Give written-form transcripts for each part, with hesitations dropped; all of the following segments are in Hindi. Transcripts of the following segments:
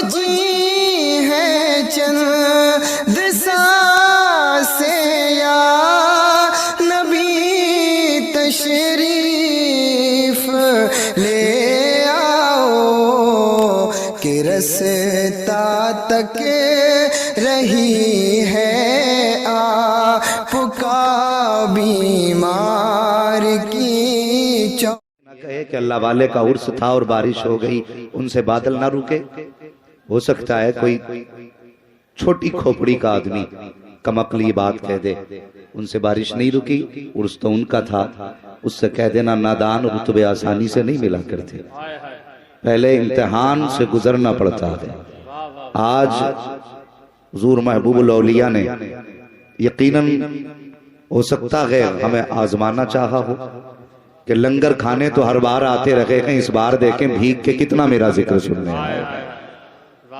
बची है चंद सांसें या नबी तशरीफ ले आओ कि रस्ता तक रही है आपका बीमार की चौ कहे कि अल्लाह वाले का उर्स था और बारिश हो गई, उनसे बादल ना रुके। हो सकता है कोई छोटी खोपड़ी का आदमी कमकली बात कह दे, उनसे बारिश नहीं रुकी, उर्स तो उनका था, उससे कह देना नादान रुतबे आसानी से नहीं मिला करते, पहले इम्तिहान से गुजरना पड़ता है। आज हुजूर महबूबुल औलिया ने यकीनन हो सकता है हमें आजमाना चाहा हो कि लंगर खाने तो हर बार आते रहे हैं, इस बार देखें भीग के कितना मेरा जिक्र सुनने आए,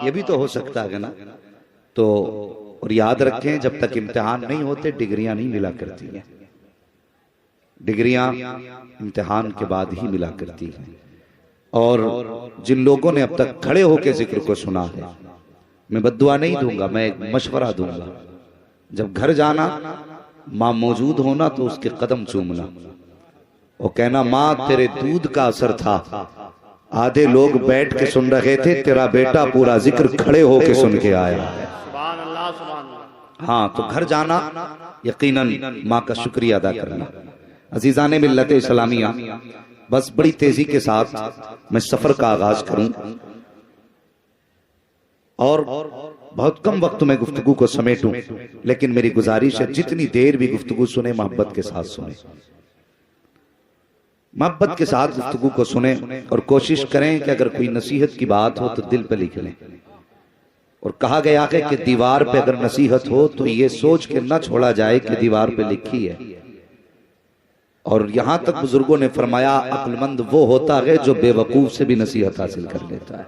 ये भी तो हो सकता है ना। तो और याद रखें जब तक इम्तिहान नहीं होते डिग्रियां नहीं मिला करती हैं, डिग्रियां इम्तिहान के बाद ही मिला करती हैं। और जिन लोगों ने अब तक खड़े होकर जिक्र को सुना है, मैं बद्दुआ नहीं दूंगा, मैं एक मशवरा दूंगा, जब घर जाना माँ मौजूद होना तो उसके कदम चूमना और कहना माँ तेरे दूध का असर था, आधे लोग बैठ के सुन रहे थे, तेरा बेटा पूरा जिक्र खड़े होके सुन के आया। हाँ, तो घर जाना यकीनन माँ का शुक्रिया अदा करना। अजीजाने मिल्लत इस्लामिया, बस बड़ी तेजी के साथ मैं सफर का आगाज करूं और बहुत कम वक्त में गुफ्तगू को समेटूं, लेकिन मेरी गुजारिश है जितनी देर भी गुफ्तगू सुने मोहब्बत के साथ सुने, मोहब्बत के साथ गुफ्तगू को सुने और कोशिश करें कि अगर कोई नसीहत की बात हो तो दिल पे लिख लें। और कहा गया है कि दीवार पे अगर नसीहत हो तो ये सोच के न छोड़ा जाए कि दीवार पे लिखी है। और यहां तक बुजुर्गों ने फरमाया अक्लमंद वो होता है जो बेवकूफ से भी नसीहत हासिल कर लेता है,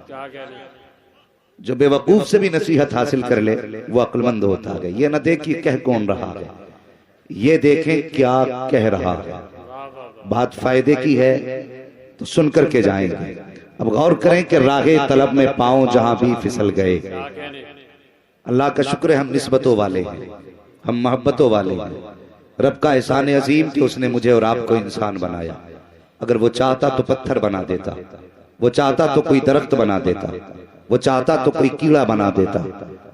जो बेवकूफ से भी नसीहत हासिल कर ले वो अक्लमंद होता है। ये न देखिए कह कौन रहा है, ये देखें क्या कह रहा है, बात फायदे की है तो सुन करके जाएंगे। अब गौर करें कि राहे तलब में पांव जहां भी फिसल गए। अल्लाह का शुक्र है हम निस्बतों वाले हैं, हम मोहब्बतों वाले हैं। रब का एहसान अजीम कि उसने मुझे और आपको इंसान बनाया। अगर वो चाहता तो पत्थर बना देता, वो चाहता तो कोई दरख्त बना देता, वो चाहता तो कोई कीड़ा बना देता,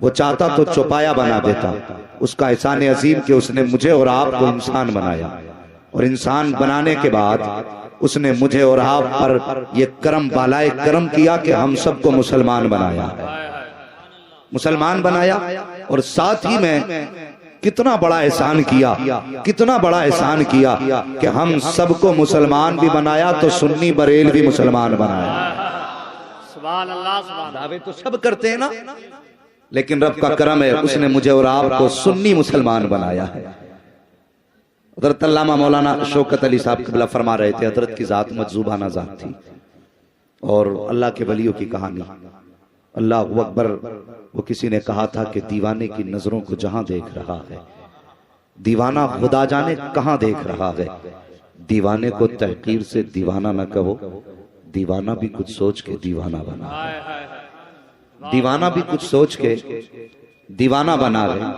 वो चाहता तो चौपाया बना देता। उसका एहसान अजीम कि उसने मुझे और आपको इंसान बनाया और इंसान बनाने के बाद उसने मुझे और आप पर ये करम बालाए करम किया कि हम सबको मुसलमान बनाया है, मुसलमान बनाया। और साथ ही में कितना बड़ा एहसान किया, कितना बड़ा एहसान किया कि हम सबको मुसलमान भी बनाया तो सुन्नी बरेल भी मुसलमान बनाया। दावे तो सब करते हैं ना, लेकिन रब का करम है उसने मुझे और आपको सुन्नी मुसलमान बनाया है। हज़रत अल्लामा मौलाना शौकत अली साहब क़िबला फरमा रहे थे, हज़रत की ज़ात मजज़ूबाना ज़ात थी और अल्लाह के वलियों की कहानी। अल्लाह अकबर, वो किसी ने कहा था कि दीवाने की नजरों को जहां देख रहा है, दीवाना खुदा जाने कहां देख रहा है। दीवाने को तहकीर से दीवाना न कहो, दीवाना भी कुछ सोच के दीवाना बना, दीवाना भी कुछ सोच के दीवाना बना रहे।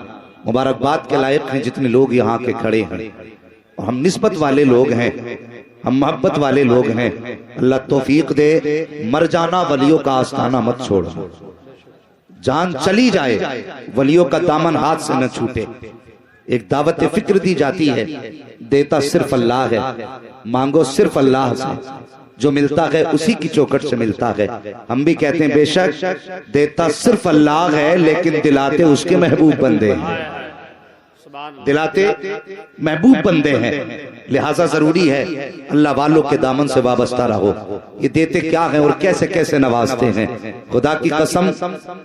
मुबारकबाद के लायक हैं जितने लोग यहाँ के खड़े हैं, और हम निस्बत वाले लोग हैं, हम मोहब्बत वाले लोग हैं। अल्लाह तौफीक दे, मर जाना वलियों का आस्थाना मत छोड़ना, जान चली जाए वलियों का दामन हाथ से न छूटे। एक दावत फिक्र दी जाती है, देता सिर्फ अल्लाह है, मांगो सिर्फ अल्लाह से, जो मिलता है उसी की चौखट से मिलता है। हम भी कहते हैं बेशक देता सिर्फ अल्लाह है, लेकिन दिलाते उसके महबूब बंदे हैं, दिलाते महबूब बंदे हैं। लिहाजा जरूरी है अल्लाह वालों के दामन से वाबस्ता रहो। ये देते क्या है और कैसे कैसे नवाजते हैं। खुदा की कसम,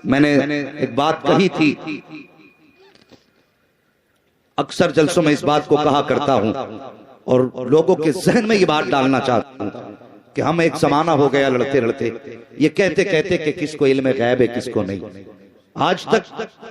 मैंने एक बात कही थी, अक्सर जलसों में इस बात को कहा करता हूं और लोगों के जहन में ये बात डालना चाहता हूं कि हम एक जमाना हो गया लड़ते लड़ते ये कहते कहते कि किसको इल्म गैब है किसको नहीं। आज तक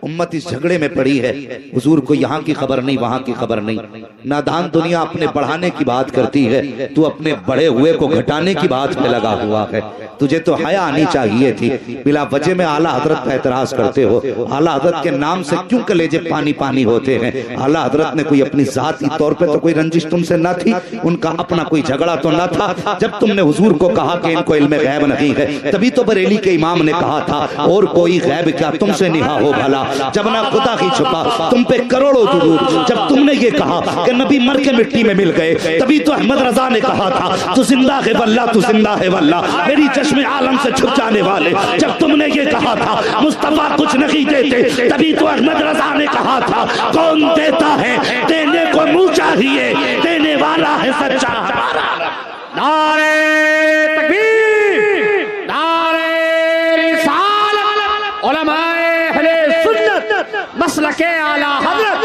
उम्मत इस झगड़े में पड़ी है, हुजूर को यहाँ की खबर नहीं, वहां की खबर नहीं। नादान दुनिया अपने बढ़ाने की बात करती है, तू अपने बड़े हुए को घटाने की बात में लगा हुआ है। तुझे तो हया आनी चाहिए थी। बिला वजह में आला हजरत का एतराज करते हो। आला हजरत के नाम से क्यों कलेजे पानी पानी होते हैं? आला हजरत ने कोई अपनी जाती तौर पे तो कोई रंजिश तुमसे न थी, उनका अपना कोई झगड़ा तो न था। जब तुमने हुजूर को कहा कि इनको इल्म गैब नहीं है, तभी तो बरेली के इमाम ने कहा था और कोई गैब क्या तुमसे निहा हो भला। जब ना खुदा की छुपा तुम पे करोड़ों दुरूद। जब तुमने ये कहा कि नबी मर के मिट्टी में मिल गए, तभी तो अहमद रजा ने कहा था तू जिंदा है वल्ला, तू जिंदा है वल्ला, मेरी चश्मे आलम से छुप जाने वाले। जब तुमने ये कहा था मुस्तफा कुछ नहीं देते, तभी तो अहमद रजा ने कहा था कौन देता है, देने को मुंह चाहिए, देने वाला है सच्चा। नारे तकबीर, नारे रिसालत, उलमाए अहले सुन्नत, मसलके आला हज़रत,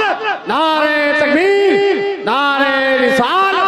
नारे तकबीर, नारे रिसालत।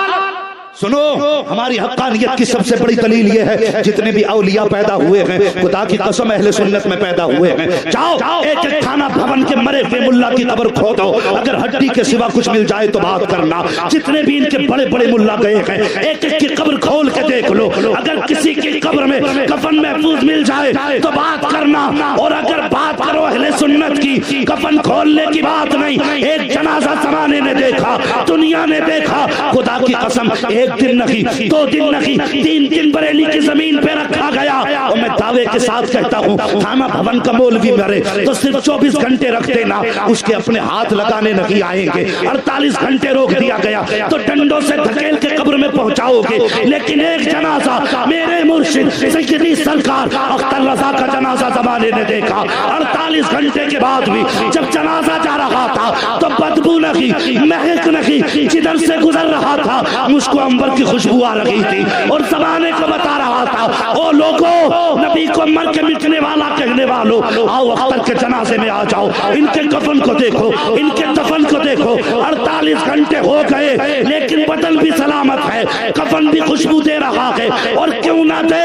सुनो, हमारी हक्कानियत की सबसे बड़ी दलील ये है, जितने भी औलिया पैदा हुए हैं, खुदा की कसम अहले सुन्नत में पैदा हुए हैं। जाओ एक एक थाना भवन के मरे हुए मुल्ला की कब्र खोदो, अगर हड्डी के सिवा कुछ मिल जाए तो बात करना। जितने भी इनके बड़े बड़े मुल्ला गए हैं, एक एक की कब्र खोल के देख लो, अगर किसी की कब्र में कफन महफूज मिल जाए तो बात करना। और अगर बात करो अहले सुन्नत की, कफन खोलने की बात नहीं, एक जनाजा जमाने ने देखा, दुनिया ने देखा, खुदा की कसम एक दिन नहीं, 2 दिन नहीं, 3 दिन बरेली की जमीन पे रखा गया। और मैं दावे के साथ कहता हूँ, थाना भवन का मौलवी मरे तो सिर्फ 24 घंटे रख देना, उसके अपने हाथ लगाने नहीं आएंगे। 48 घंटे रोक दिया गया तो डंडों से धकेल के कब्र में पहुंचाओगे। लेकिन एक जनाजा मेरे मुर्शिद सैयदी सरकार अख्तर रजा का जनाजा जमाने ने देखा, 48 घंटे के बाद भी जब जनाजा जा रहा था तो बदबू नहीं, महक नहीं, जिधर से गुजर रहा था मुझको अंबर की खुशबू आ रही थी और जमाने को बता रहा था ओ लोगों, नबी को मर के मिटने वाला कहने वालों, आओ अख्तर के जनाजे में आ जाओ, इनके कफन को देखो, इनके दफन को देखो। 48 घंटे हो गए लेकिन बदन भी सलामत है, कफन भी खुशबू दे रहा है। और क्यों ना दे,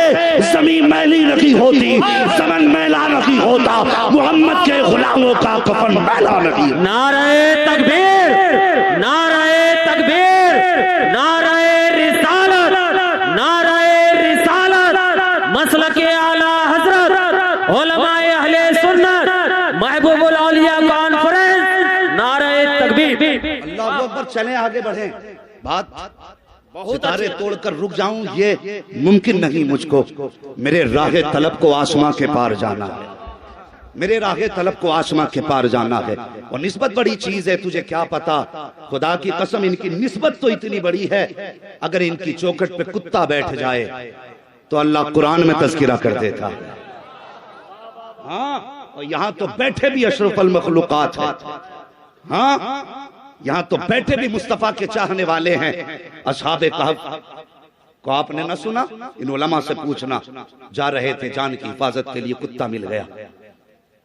जमीन मैली नहीं होती, ज़मन मैला नहीं होता, मोहम्मद के गुलामों का कफन मैला नहीं। नारे तकबीर, नारे तकबीर, नारे रिसालत, नारे रिसालत, मसलके आला हजरत, उलमाए अहले सुन्नत, महबूबुल औलिया कॉन्फ्रेंस, नारे तकबीर। अल्लाह अकबर, चलें आगे बढ़ें। बात सितारे तोड़कर रुक जाऊं ये मुमकिन नहीं मुझको। मेरे राहे तलब को आसमां के पार जाना है, मेरे राहे तलब को आसमां के पार जाना है। और निस्बत बड़ी चीज है, तुझे क्या पता, खुदा की कसम इनकी निस्बत तो इतनी बड़ी है, अगर इनकी चौखट पे कुत्ता बैठ जाए तो अल्लाह कुरान में तज़किरा कर देता है। हाँ, और यहाँ तो बैठे भी अशरफुल मखलूकात है। हाँ, यहाँ तो बैठे भी मुस्तफा के चाहने वाले हैं। असहाबे कहफ को आपने ना सुना? इन उलमा से पूछना, जा रहे थे जान की हिफाजत के लिए, कुत्ता मिल गया,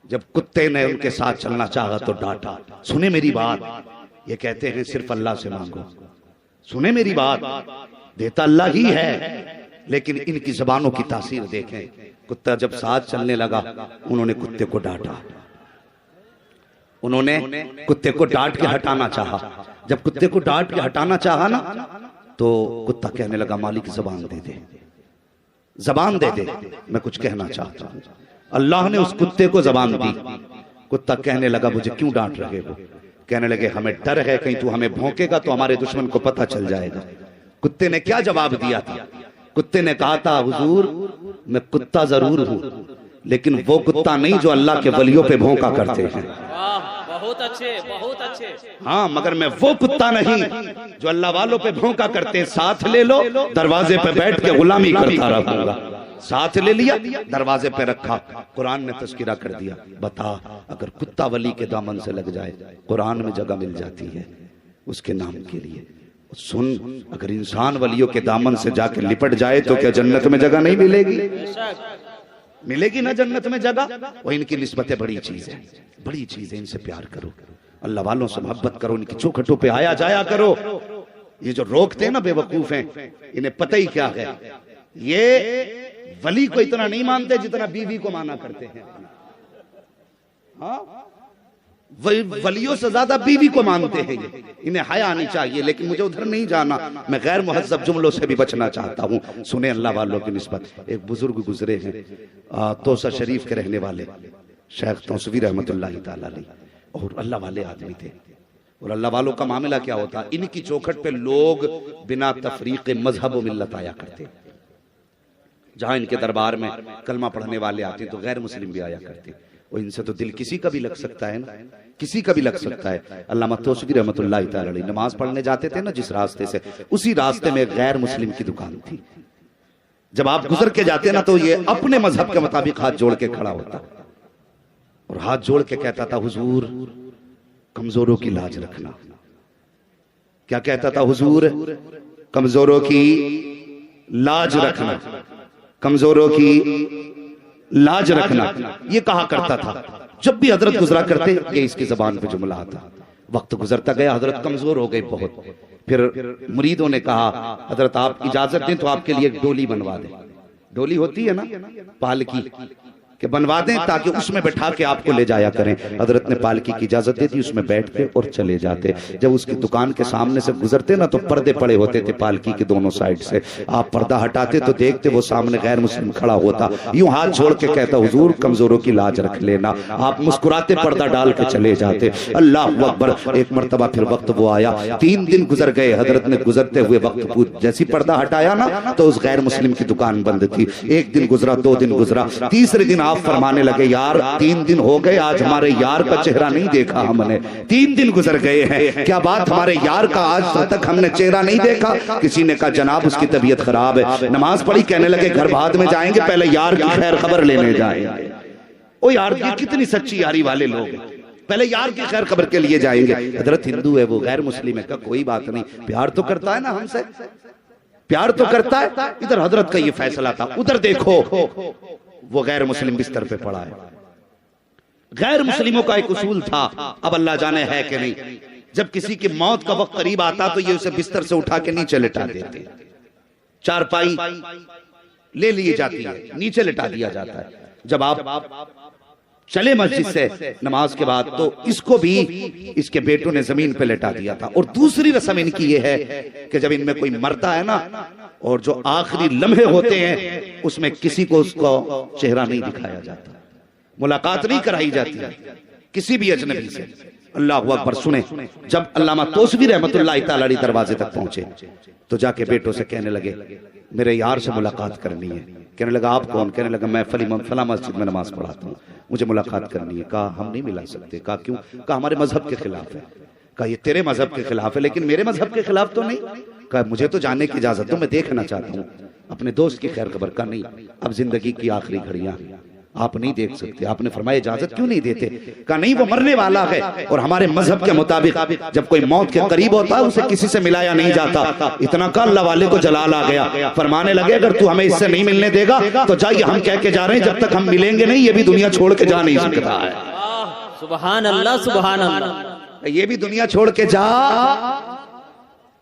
जब कुत्ते ने उनके साथ चलना चाहा तो डांटा। सुने मेरी बात, ये कहते हैं सिर्फ अल्लाह से मांगो। सुने मेरी बात, देता अल्लाह ही है, लेकिन इनकी जबानों की तासीर देखें। कुत्ता जब साथ चलने लगा, उन्होंने कुत्ते को डांटा, उन्होंने कुत्ते को डांट के हटाना चाहा। जब कुत्ते को डांट के हटाना चाहा ना, तो कुत्ता कहने लगा मालिक जबान दे दे, जबान दे दे, मैं कुछ कहना चाहता हूं। अल्लाह ने उस कुत्ते को जबान दी। कुत्ता कहने लगा मुझे क्यों डांट रहे हो? कहने लगे हमें डर है कहीं तू हमें भौंकेगा तो हमारे दुश्मन को पता चल जाएगा। कुत्ते ने क्या जवाब दिया था? कुत्ते ने कहा था हुजूर मैं कुत्ता जरूर हूं, लेकिन वो कुत्ता नहीं जो अल्लाह के वलियों पे भौंका करते हैं। बहुत अच्छे, बहुत अच्छे। हाँ, मगर मैं वो कुत्ता नहीं जो अल्लाह वालों पे भौंका करते हैं। साथ ले लो, दरवाजे पे बैठ के गुलामी करता रहूंगा। साथ ले लिया, दरवाजे पे रखा, कुरान ने तज़किरा कर दिया। बता, अगर कुत्ता वली के दामन से लग जाए, कुरान में जगह मिल जाती है उसके नाम के लिए। सुन, अगर इंसान वलियों के दामन से जाके लिपट जाए तो क्या जन्नत में जगह नहीं मिलेगी? मिलेगी ना जन्नत में जगह। वो इनकी निस्बतें बड़ी चीज है, बड़ी चीज है। इनसे प्यार करो, अल्लाह वालों से मोहब्बत करो, इनकी चौखटों पे आया जाया करो। ये जो रोकते हैं ना बेवकूफ हैं, इन्हें पता ही क्या है। ये वली को इतना नहीं मानते जितना बीवी को माना करते हैं। हाँ, वलियों से ज्यादा बीवी को मानते हैं ये। इन्हें हया आनी चाहिए, लेकिन मुझे उधर नहीं जाना। मैं गैर मुहज्जब जुमलों से भी बचना चाहता हूँ। सुने अल्लाह वालों की निस्बत एक बुजुर्ग गुजरे हैं तोसा शरीफ के रहने वाले शेख तौसवी रहमतुल्लाह ताला अलैह, और अल्लाह वाले आदमी थे। और अल्लाह वालों का मामला क्या होता, इनकी चौखट पे लोग बिना तफरीक मजहब व मिल्लत आया करते। जहां इनके दरबार में कलमा पढ़ने वाले आते तो गैर मुस्लिम भी आया करते। और इनसे तो दिल किसी का भी लग सकता है ना, किसी का भी लग सकता है। अल्लामा तौसवी रहमतुल्लाह ताला अलैह नमाज पढ़ने जाते थे ना जिस रास्ते से, उसी रास्ते में गैर मुस्लिम की दुकान थी। जब आप गुजर के जाते ना तो ये अपने मजहब के मुताबिक हाथ जोड़ के खड़ा होता और हाथ जोड़ के कहता था, हुजूर कमजोरों की लाज रखना। क्या कहता था? हुजूर कमजोरों की लाज रखना, कमजोरों की लाज रखना, ये कहा करता था। जब भी हजरत गुजरा करते ये इसकी जबान पे जुमला आता। वक्त गुजरता गया, हजरत कमजोर हो गए बहुत। फिर मुरीदों ने कहा, हजरत आप इजाजत दें तो आपके लिए एक डोली बनवा दें। डोली होती है ना पालकी, कि बनवा दें ताकि उसमें बैठा के आपको ले जाया करें। हजरत ने पालकी की इजाजत दे दी, उसमें बैठते और चले जाते। जब उसकी दुकान के सामने से गुजरते ना तो पर्दे पड़े होते थे पालकी के दोनों साइड से। आप पर्दा हटाते तो देखते वो सामने गैर मुस्लिम खड़ा होता, यूं हाथ जोड़ के कहता, हुजूर कमजोरों की लाज रख लेना। आप मुस्कुराते पर्दा डाल के चले जाते। अल्लाह अकबर। एक मरतबा फिर वक्त वो आया, 3 दिन गुजर गए। हजरत ने गुजरते हुए वक्त जैसी पर्दा हटाया ना तो उस गैर मुस्लिम की दुकान बंद थी। 1 दिन गुजरा, 2 दिन गुजरा, तीसरे दिन आप फरमाने लगे, यार 3 दिन हो गए आज हमारे यार का चेहरा नहीं देखा हमने। 3 दिन गुजर गए हैं, क्या बात हमारे यार का आज तक हमने चेहरा नहीं देखा? किसी ने कहा, जनाब उसकी तबीयत खराब है। नमाज पढ़ी, कहने लगे घर बाद में जाएंगे, पहले यार की खैर खबर लेने जाएंगे। ओ यार, ये कितनी सच्ची यारी वाले लोग हैं, पहले यार की खैर खबर के लिए जाएंगे। हजरत हिंदू है, वो गैर मुस्लिम है, का कोई बात नहीं, प्यार तो करता है ना हमसे, प्यार तो करता है। इधर हजरत का ये फैसला था, उधर देखो वो गैर मुस्लिम बिस्तर पे पड़ा है। गैर मुस्लिमों का एक उसूल था, अब अल्लाह जाने है कि नहीं, जब किसी की मौत का वक्त करीब आता तो ये उसे बिस्तर से उठा के नीचे लिटा देते। चारपाई ले ली जाती है, नीचे लिटा दिया जाता है। जब आप चले मस्जिद से नमाज के बाद तो इसको भी इसके बेटों ने जमीन पे लिटा दिया था। और दूसरी रस्म इनकी ये है कि जब इनमें कोई मरता है ना और जो आखिरी लम्हे होते हैं उसमें किसी को उसको चेहरा नहीं दिखाया जाता, मुलाकात नहीं कराई जाती है किसी भी अजनबी से। अल्लाह अकबर। सुने, जब अल्लामा तौसवी रहमतुल्लाह ताला अलैह दरवाजे तक पहुंचे तो जाके बेटों से कहने लगे, मेरे यार से मुलाकात करनी है। कहने लगा, आप कौन? कहने लगा, मैं फला मस्जिद में नमाज पढ़ाता हूँ, मुझे मुलाकात करनी है। कहा, हम नहीं मिला सकते। कहा, क्यों? कहा, हमारे मजहब के खिलाफ है। कहा, ये तेरे मजहब के खिलाफ है, लेकिन मेरे मजहब के खिलाफ तो नहीं। कहा, मुझे तो जाने की इजाजत दो, मैं देखना चाहता हूँ अपने दोस्त की खैर खबर। का नहीं, अब जिंदगी की आखिरी घड़ियां आप नहीं देख सकते। आपने फरमाया, इजाजत क्यों नहीं देते? कहा, नहीं, वो मरने वाला है और हमारे मजहब के मुताबिक जब कोई मौत के करीब होता है उसे किसी से मिलाया नहीं जाता। इतना का अल्लाह वाले को जलाल आ गया, फरमाने लगे, अगर तू हमें इससे नहीं मिलने देगा तो जाइए, हम कह के जा रहे हैं, जब तक हम मिलेंगे नहीं ये भी दुनिया छोड़ के जा नहीं सकता है। सुभान अल्लाह, सुभान अल्लाह। ये भी दुनिया छोड़ के जा,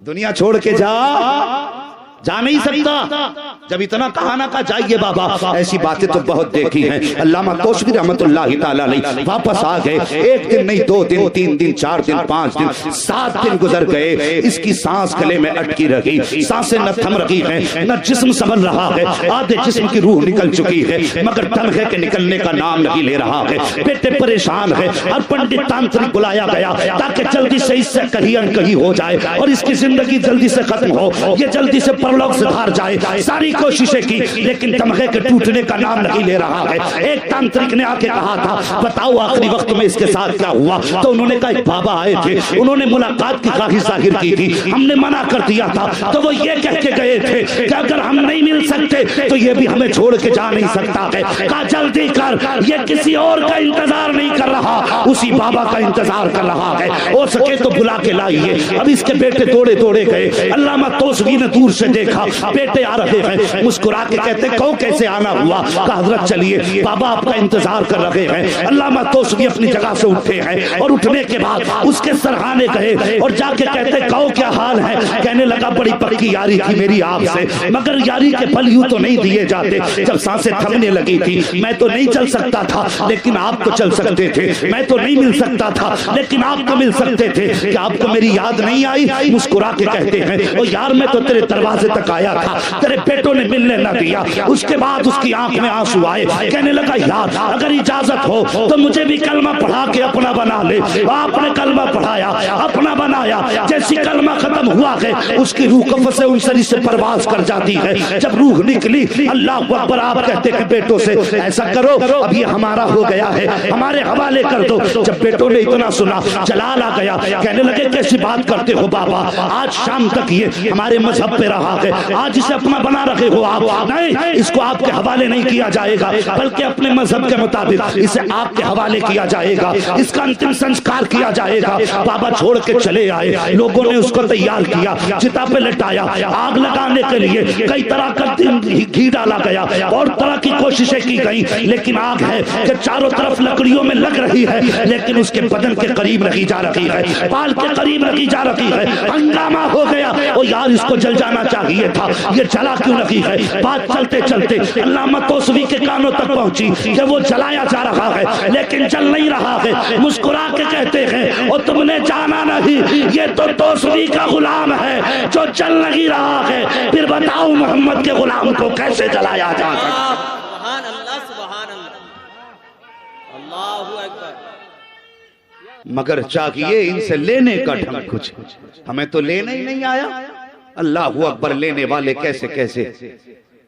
दुनिया छोड़ के जा नहीं सकता। जब इतना कहा ना, कहा जाइए बाबा। ऐसी बातें तो बहुत देखी हैं। अल्लामा तौसवी रहमतुल्लाह ताला अलैह वापस आ गए। 1 दिन नहीं, 2 दिन, 3 दिन, 4 दिन, 5 दिन, 7 दिन गुजर गए। इसकी सांस गले में अटकी रही, सांसें न थम रही हैं, न जिस्म संभल रहा है। आधे जिस्म की रूह निकल चुकी है मगर तनखे के निकलने का नाम नहीं ले रहा है। बेटे परेशान है, हर पंडित तांत्रिक बुलाया गया ताकि जल्दी से इससे कहीं अनकहीं हो जाए और इसकी जिंदगी जल्दी से खत्म हो, ये जल्दी से परलोक से बाहर जाए। सारी कोशिशें की लेकिन तमगे के टूटने का नाम नहीं ले रहा है। एक तांत्रिक ने आके कहा था, बताओ आखिरी वक्त में इसके साथ क्या हुआ? तो उन्होंने कहा, एक बाबा आए थे, उन्होंने मुलाकात की ख्वाहिश जाहिर की थी, हमने मना कर दिया था। तो वो ये कह के गए थे कि अगर हम नहीं मिल सकते तो ये भी हमें छोड़ के जा नहीं सकता है। कहा, जल्दी कर, ये किसी और का इंतजार नहीं कर रहा, उसी बाबा का इंतजार कर रहा है। हो सके तो बुला के लाइए। अब इसके बेटे दौड़े दौड़े गए। अल्लामा तौसवी ने दूर से देखा बेटे आ रहे हैं, मुस्कुरा के कहते कहो कैसे आना हुआ? कहा हजरत चलिए बाबा आपका इंतजार कर रहे हैं। अल्लामा तौसवी अपनी जगह से उठे हैं और उठने के बाद उसके सरहाने गए और जाके कहते कहो क्या हाल है? कहने लगा बड़ी पक्की यारी थी मेरी आपसे, मगर यारी के फल यूं तो नहीं दिए जाते। जब सांसें थमने लगी थी मैं तो नहीं चल सकता था लेकिन आप तो चल सकते थे, मैं तो नहीं मिल सकता था लेकिन आप तो मिल सकते थे। कि आपको मेरी याद नहीं आई? मुस्कुरा के कहते हैं ओ यार मैं तो तेरे दरवाजे तक आया था, तेरे बेटों ने मिलने न दिया। उसके बाद उसकी आंख में आंसू आए, कहने लगा यार अगर इजाजत हो तो मुझे भी कलमा पढ़ा के अपना बना ले। आपने कलमा पढ़ाया, अपना बनाया। जैसी कलमा खत्म हुआ है उसकी रूह कफ से उनसरी से परवाज कर जाती है। जब रूह निकली अल्लाह अकबर आप कहते हैं बेटों से ऐसा करो अब ये हमारा हो गया है, हमारे हवाले कर दो। जब बेटों ने इतना सुना जलाल आ गया, कहने लगे कैसी बात करते हो बाबा, आज शाम तक ये हमारे मजहब पे रहा है, आज इसे अपना बना रखे हो आप? नहीं, इसको आपके हवाले नहीं किया जाएगा बल्कि अपने मजहब के मुताबिक इसे आपके हवाले किया जाएगा, इसका अंतिम संस्कार किया जाएगा। बाबा छोड़ के चले आए, लोगों ने उसको तैयार किया, चिता पे लटाया, आग लगाने के लिए कई तरह का घी डाला गया और तरह की कोशिशें की गई, लेकिन आग है कि चारों तरफ लकड़ियों में लग रही है लेकिन उसके बदन के करीब रखी जा रही है, बाल के करीब रखी जा रही है। हंगामा हो गया ओ यार इसको जल जाना चाहिए था, ये जला क्यों रखी है? बात चलते चलते अल्लामा तौसवी के कानों तक पहुंची कि वो जलाया जा रहा है लेकिन जल नहीं रहा है। मुस्कुरा के कहते हैं और तुमने जाना नहीं ये तो तौसवी का गुलाम है जो जल नहीं रहा है, फिर बताओ मोहम्मद के गुलाम को कैसे जलाया जा सकता? सुभान अल्लाह, सुभान अल्लाह, अल्लाहू अकबर। मगर चाहिए इनसे लेने का ढंग कुछ, हमें तो लेने ही नहीं आया। अल्लाह अकबर, लेने वाले कैसे कैसे।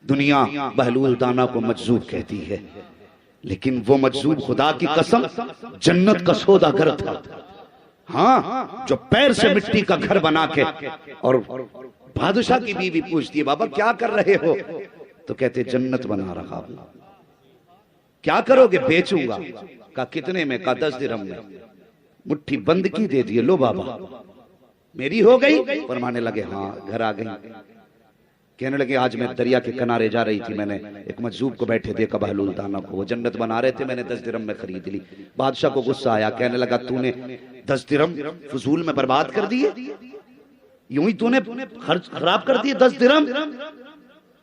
दुनिया बहलूल दाना को मजजूब कहती है लेकिन वो मजजूब खुदा की कसम जन्नत का सौदागर था। हाँ, जो पैर से मिट्टी का घर बना के, और बादशाह की बीवी पूछती है बाबा क्या कर रहे हो? तो कहते जन्नत बना रहा हूं। क्या करोगे? बेचूंगा। का कितने में? का 10 दिरहम में। मुट्ठी बंद की दे दिए, लो बाबा मेरी हो गई। फरमाने लगे हाँ, घर आ गई। कहने लगे आज मैं दरिया के किनारे जा रही थी, मैंने एक मजजूब को बैठे देखा बहलूल दाना को, वो जन्नत बना रहे थे, मैंने 10 दिरहम में खरीद ली। बादशाह को गुस्सा आया, कहने लगा तूने 10 दिरहम फजूल में बर्बाद कर दिए, यूं ही तूने खराब कर दिए 10 दिरहम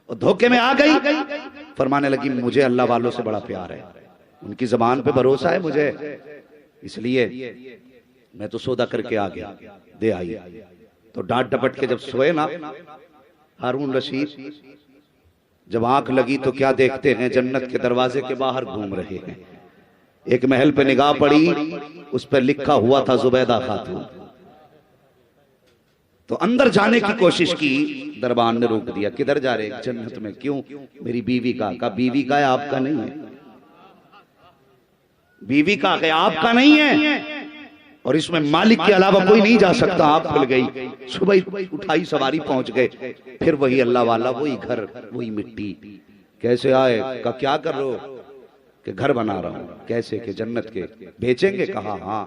और धोखे में आ गई। फरमाने लगी मुझे अल्लाह वालों से बड़ा प्यार है, उनकी जबान पे भरोसा है मुझे, इसलिए मैं तो सौदा करके आ गया, दे आई। तो डांट डपट के जब सोए ना हारून रशीद, जब आंख लगी तो क्या देखते हैं, जन्नत के दरवाजे के बाहर घूम रहे हैं। एक महल पे निगाह पड़ी, उस पर लिखा हुआ था जुबैदा खातून। तो अंदर जाने की कोशिश की, दरबान ने रोक दिया। किधर जा रहे? जन्नत में। क्यों? मेरी बीवी का। बीवी का है, आपका नहीं है। बीवी का है, आपका नहीं है, और इसमें मालिक के अलावा कोई नहीं जा सकता। आप खुल गई, सुबह उठाई सवारी पहुंच गए, फिर वही अल्लाह वाला, वही घर, वही मिट्टी। कैसे आए? का क्या कर रहे हो? कि घर बना रहा हूं। कैसे? कि जन्नत के। बेचेंगे? कहा हाँ।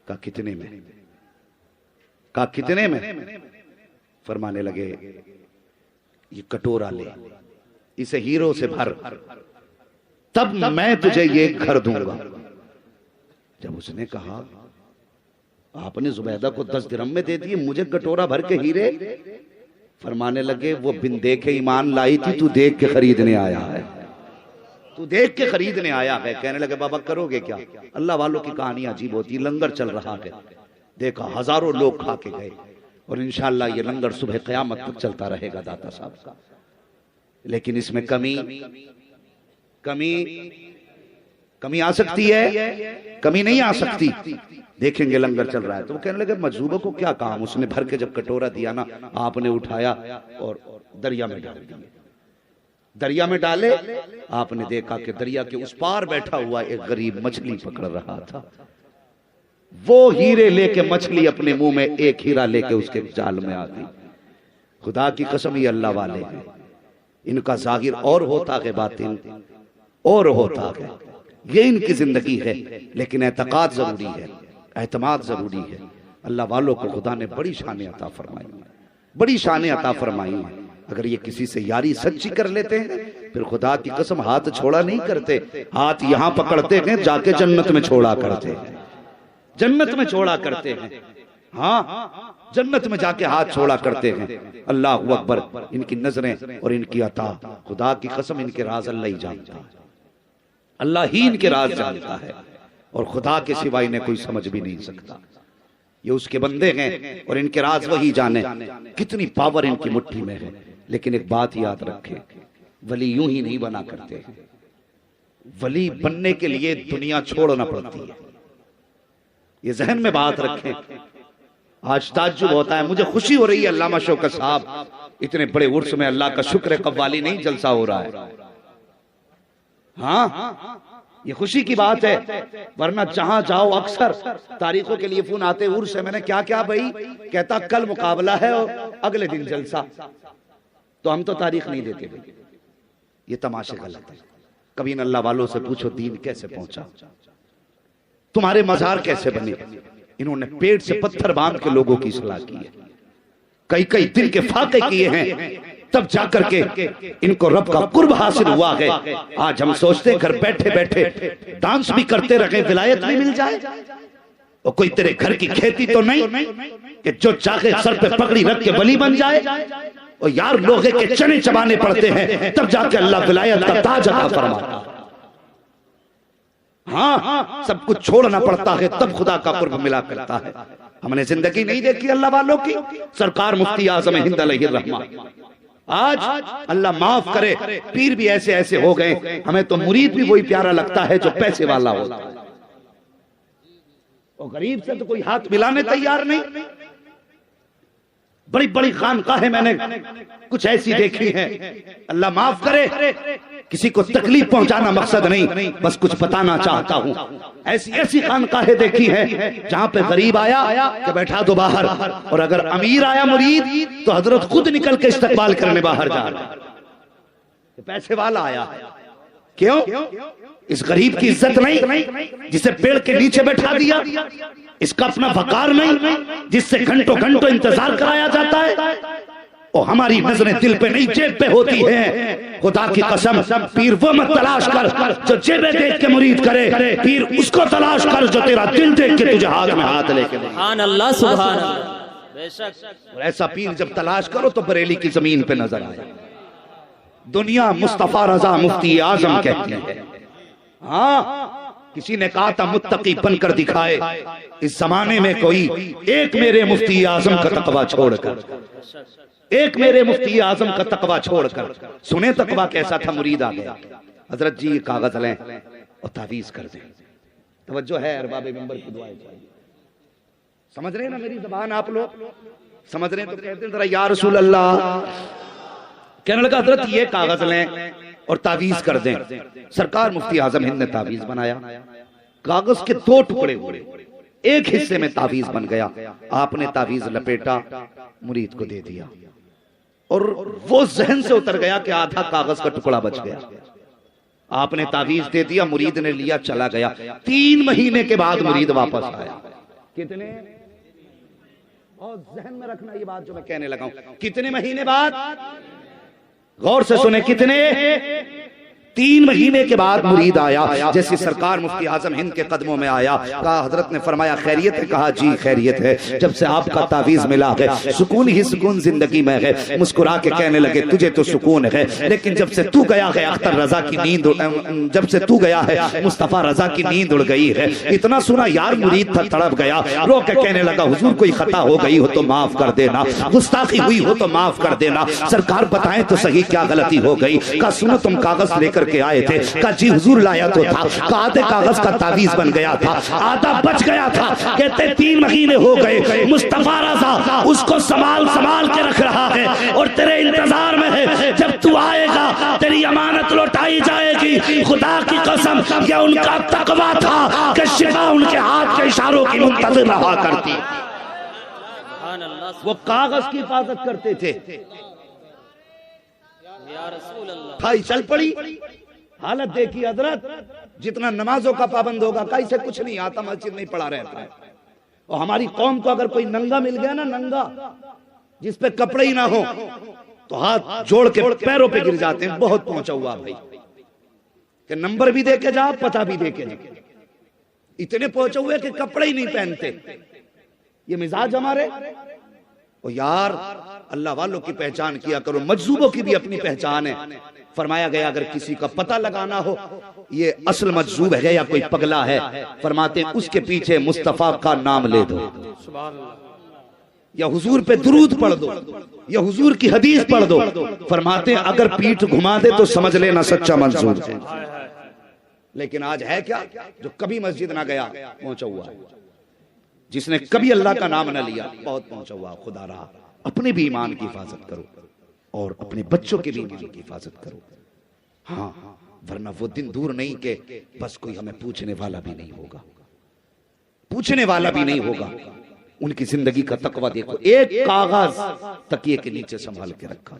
का कितने में? का कितने में? फरमाने लगे ये कटोरा ले, इसे हीरो से भर, तब मैं तुझे ये घर दूंगा। जब उसने कहा आपने जुबैदा को 10 दिरहम में दे दिए, मुझे कटोरा भर के हीरे। फरमाने लगे वो बिन देखे ईमान लाई थी, तू देख के खरीदने आया है, तू देख के खरीदने आया है। कहने लगे बाबा करोगे क्या? अल्लाह वालों की कहानी अजीब होती है। लंगर चल रहा है, देखा हजारों लोग खा के गए, और इंशाअल्लाह ये लंगर सुबह क़यामत तक चलता रहेगा दाता साहब का। लेकिन इसमें कमी कमी कमी आ सकती है? कमी नहीं आ सकती। देखेंगे लंगर चल रहा है। तो वो कहने लगे मजूबों को क्या काम? उसने भर के जब कटोरा दिया ना, आपने उठाया और दरिया में डाल दिया। दरिया में डाले, आपने देखा कि दरिया के उस पार बैठा हुआ एक गरीब मछली पकड़ रहा था। वो हीरे लेके मछली अपने मुंह में एक हीरा लेके उसके जाल में आ गई। खुदा की कसम ये अल्लाह वाले हैं, इनका जाहिर और होता है, बातिन और होता है। ये इनकी जिंदगी है, लेकिन एतकाद जरूरी है, एतमाद जरूरी है। अल्लाह वालों को खुदा ने बड़ी शान अता फरमाई, बड़ी शान अता फरमाई। अगर ये किसी से यारी सच्ची कर लेते हैं फिर खुदा की कसम हाथ छोड़ा नहीं करते, हाथ यहां पकड़ते हैं जाके जन्नत में छोड़ा करते हैं, जन्नत में छोड़ा करते हैं। हाँ, जन्नत में जाके हाथ छोड़ा करते हैं। अल्लाह अकबर। इनकी नजरें और इनकी अता, खुदा की कसम इनके राज अल्लाह ही जानता है, अल्लाह ही इनके राज जानता है और खुदा के सिवा इन्हें कोई समझ भी नहीं सकता। ये उसके बंदे हैं और इनके राज वही जाने। कितनी पावर इनकी मुट्ठी में है। लेकिन एक बात याद रखें, वली यूं ही नहीं बना करते हैं, वली बनने के लिए दुनिया छोड़ना पड़ती है। ये जहन में बात रखें। आज ताज्जुब होता है, मुझे खुशी हो रही है अल्लामा शौकत साहब इतने बड़े उर्स में, अल्लाह का शुक्र है कव्वाली नहीं जलसा हो रहा है। हाँ, ये खुशी की बात है, वरना जहां जाओ अक्सर तारीखों के लिए फोन आते उर्स है। मैंने क्या क्या भाई, कहता कल मुकाबला है और अगले दिन जलसा, तो हम तो तारीख नहीं देते भाई। ये तमाशे गलत है। कभी इन अल्लाह वालों से पूछो दीन कैसे पहुंचा, तुम्हारे मजार कैसे बने। इन्होंने पेट से पत्थर बांध के लोगों की इस्लाह की है, कई कई दिन के फाके किए हैं, तब जाकर के इनको रब का कुर्ब हासिल हुआ है। आज हम सोचते हैं घर बैठे बैठे डांस भी करते रहे, विलायत भी मिल जाए, और कोई तेरे घर की खेती तो नहीं कि जो चाहे सर पे पगड़ी रख के वली बन जाए। और यार लोहे के चने चबाने पड़ते हैं तब जाके अल्लाह विलायत का ताज अता फरमाता। हाँ, सब कुछ छोड़ना पड़ता है तब खुदा का कुर्ब मिला करता है। हमने जिंदगी नहीं देखी अल्लाह वालों की। सरकार मुफ्ती आज़म हिंद अलैहि रहमा, आज अल्लाह माफ करे पीर भी ऐसे ऐसे हो गए, हमें तो मुरीद भी वही प्यारा लगता है जो पैसे वाला होता है, और गरीब से तो कोई हाथ मिलाने तैयार नहीं। बड़ी बड़ी खानकाहें मैंने कुछ ऐसी देखी हैं, अल्लाह माफ करे, किसी को तकलीफ पहुंचाना मकसद नहीं, बस कुछ बताना चाहता हूं। ऐसी ऐसी खानकाहें देखी हैं जहां पे गरीब आया कि बैठा दो बाहर, और अगर अमीर आया मुरीद तो हजरत खुद निकल के इस्तकबाल करने बाहर जा रहे। पैसे वाला आया, क्यों? इस गरीब की इज्जत नहीं जिसे पेड़ के नीचे बैठा दिया, इसका अपना वकार नहीं जिससे घंटों घंटों इंतजार कराया जाता है। और हमारी नजरें दिल पे नहीं जेब पे होती है। खुदा की कसम, पीर वो मत तलाश कर जो जेबें देख के मुरीद करे, पीर उसको तलाश कर जो तेरा दिल देख के तुझे हाथ में हाथ लेके दे। सुभान अल्लाह, सुभान अल्लाह। बेशक। और ऐसा पीर जब तलाश करो तो बरेली की जमीन पे नजर आए। दुनिया मुस्तफा रजा मुफ्ती आजम कहती है। हाँ, किसी ने कहा था मुत्तकी बनकर दिखाए इस जमाने में कोई एक मेरे मुफ्ती आजम का तकवा छोड़कर, एक मेरे मुफ्ती आजम का तकवा छोड़कर। सुने तकवा कैसा था? मुरीद आ गया, हजरत जी कागज लें और तावीज कर दें। तवज्जो है अरबाब मिंबर की दुआएं चाहिए। समझ रहे हैं ना मेरी जबान? आप लोग समझ रहे हैं तो कहते हैं जरा या रसूल अल्लाह। कहने लगा हजरत ये कागज लें और तावीज कर दें। सरकार मुफ्ती आजम हिंद ने तावीज बनाया। कागज के दो टुकड़े हुए, एक हिस्से में तावीज बन गया। आपने तावीज लपेटा, मुरीद को दे दिया, और वो जहन से उतर गया कि आधा कागज का टुकड़ा बच गया। आपने तावीज दे दिया, मुरीद ने लिया, चला गया। 3 महीने के बाद मुरीद वापस आया। कितने? और जहन में रखना ये बात जो मैं कहने लगा हूं, कितने महीने बाद? गौर से सुने, कितने? 3 महीने के बाद मुरीद आया। जैसे सरकार मुफ्ती आजम हिंद के कदमों में आया, कहा हजरत ने फरमाया खैरियत है? कहा जी खैरियत है। जब से आपका तावीज मिला है सुकून ही सुकून जिंदगी में है। मुस्कुरा के कहने लगे तुझे तो सुकून है, लेकिन जब से तू गया है अख्तर रजा की नींद, जब से तू गया है मुस्तफा रजा की नींद उड़ गई है। इतना सुना यार मुरीद था, तड़प गया, रो के कहने लगा हुजूर कोई खता हो गई हो तो माफ कर देना, गुस्ताखी हुई हो तो माफ कर देना। सरकार बताएं तो सही क्या गलती हो गई? कहा सुनो तुम कागज लेकर के आए थे? कहा जी हुजूर लाया तो था। आधे कागज का तावीज बन गया था, आधा बच गया था। कहते 3 महीने हो गए, मुस्तफा रज़ा उसको संभाल संभाल के रख रहा है और तेरे इंतजार में है। जब तू आएगा तेरी अमानत लौटाई जाएगी। खुदा की कसम यह उनका तकवा था कि शिफा उनके हाथ के इशारों की मुंतज़िर रहा करती। वो कागज की हिफाजत करते थे। खाई चल पड़ी। हालत देखी हजरत, जितना नमाजों का पाबंद होगा कहीं से कुछ नहीं आता, मस्जिद नहीं पड़ा रहता है। और हमारी कौम को अगर कोई नंगा मिल गया ना, नंगा जिस पे कपड़े ही ना हो, तो हाथ जोड़ के पैरों पे गिर जाते हैं, बहुत पहुंचा हुआ भाई, कि नंबर भी दे के जा, पता भी दे के जा। इतने पहुंचे हुए कि कपड़े ही नहीं पहनते। ये मिजाज हमारे। ओ यार, अल्लाह वालों की पहचान किया करो, मजजूबों की भी अपनी पहचान है। फरमाया गया अगर किसी का पता लगाना हो ये असल मजजूब है या कोई पगला है, फरमाते उसके पीछे मुस्तफा का नाम ले दो, या हुजूर पे दुरूद पढ़ दो, या हुजूर की हदीस पढ़ दो। फरमाते अगर पीठ घुमा दे तो समझ लेना सच्चा मंजूर है। लेकिन आज है क्या, जो कभी मस्जिद ना गया पहुंचा हुआ है, जिसने कभी अल्लाह का नाम ना लिया बहुत पहुंचा हुआ। खुदा रहा, अपने भी ईमान की हिफाजत करो और अपने बच्चों के भी ईमान की हिफाजत करो। हाँ, वरना वो दिन दूर नहीं कि बस कोई हमें पूछने वाला भी नहीं होगा, पूछने वाला भी नहीं होगा। उनकी जिंदगी का तकवा देखो, एक कागज तकिए के नीचे संभाल के रखा।